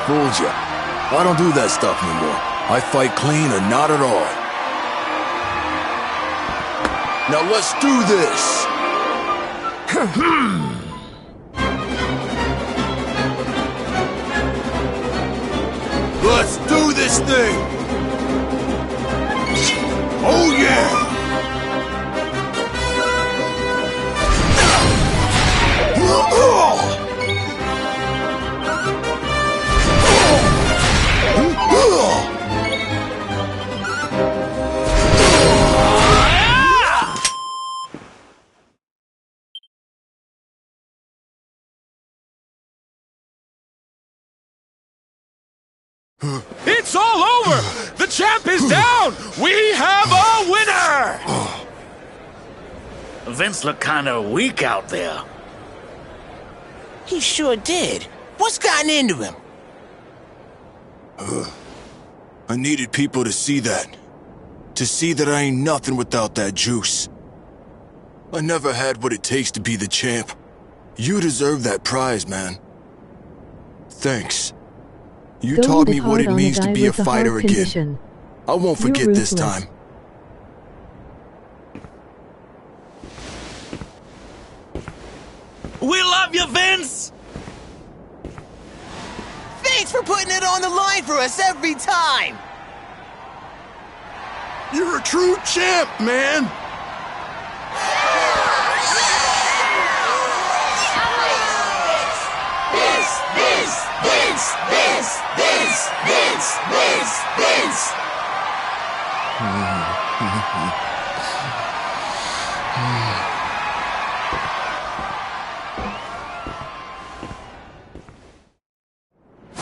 Fooled ya. I don't do that stuff anymore. I fight clean or not at all. Now let's do this! Let's do this thing! Oh yeah! It's all over! The champ is down! We have a winner! Vince looked kind of weak out there. He sure did. What's gotten into him? I needed people to see that. To see that I ain't nothing without that juice. I never had what it takes to be the champ. You deserve that prize, man. Thanks. You taught me what it means to be a fighter again. I won't forget this time. We love you, Vince! Thanks for putting it on the line for us every time! You're a true champ, man! Vince!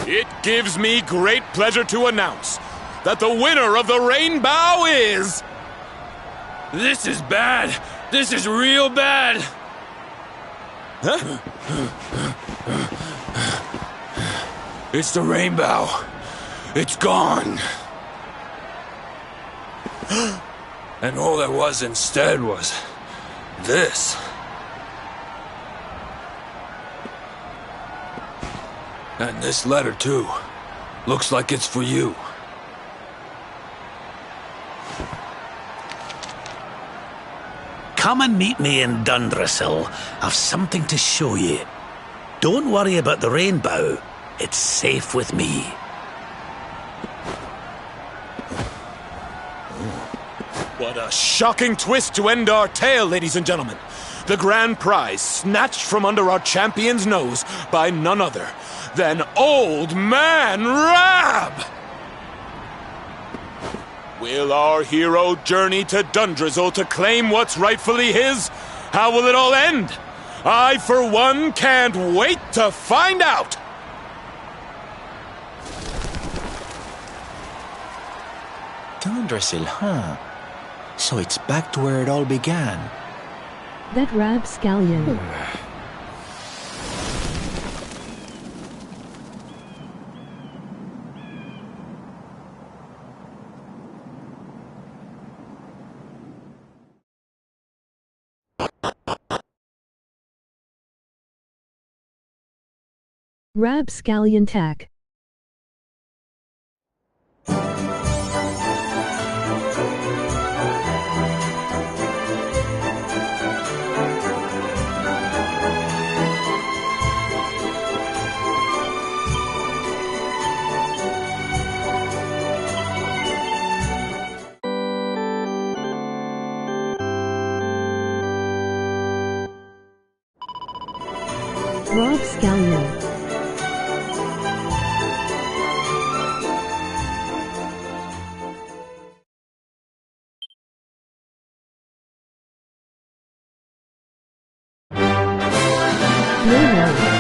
It gives me great pleasure to announce that the winner of the Rainbow is... This is bad. This is real bad. Huh? It's the Rainbow. It's gone. And all there was instead was this. And this letter, too. Looks like it's for you. Come and meet me in Dundrasil. I've something to show you. Don't worry about the Rainbow. It's safe with me. What a shocking twist to end our tale, ladies and gentlemen. The grand prize snatched from under our champion's nose by none other than Old Man Rab! Will our hero journey to Dundrasil to claim what's rightfully his? How will it all end? I, for one, can't wait to find out! Dundrasil, huh? So it's back to where it all began. That rapscallion. Rapscallion tack. Rapscallion. No.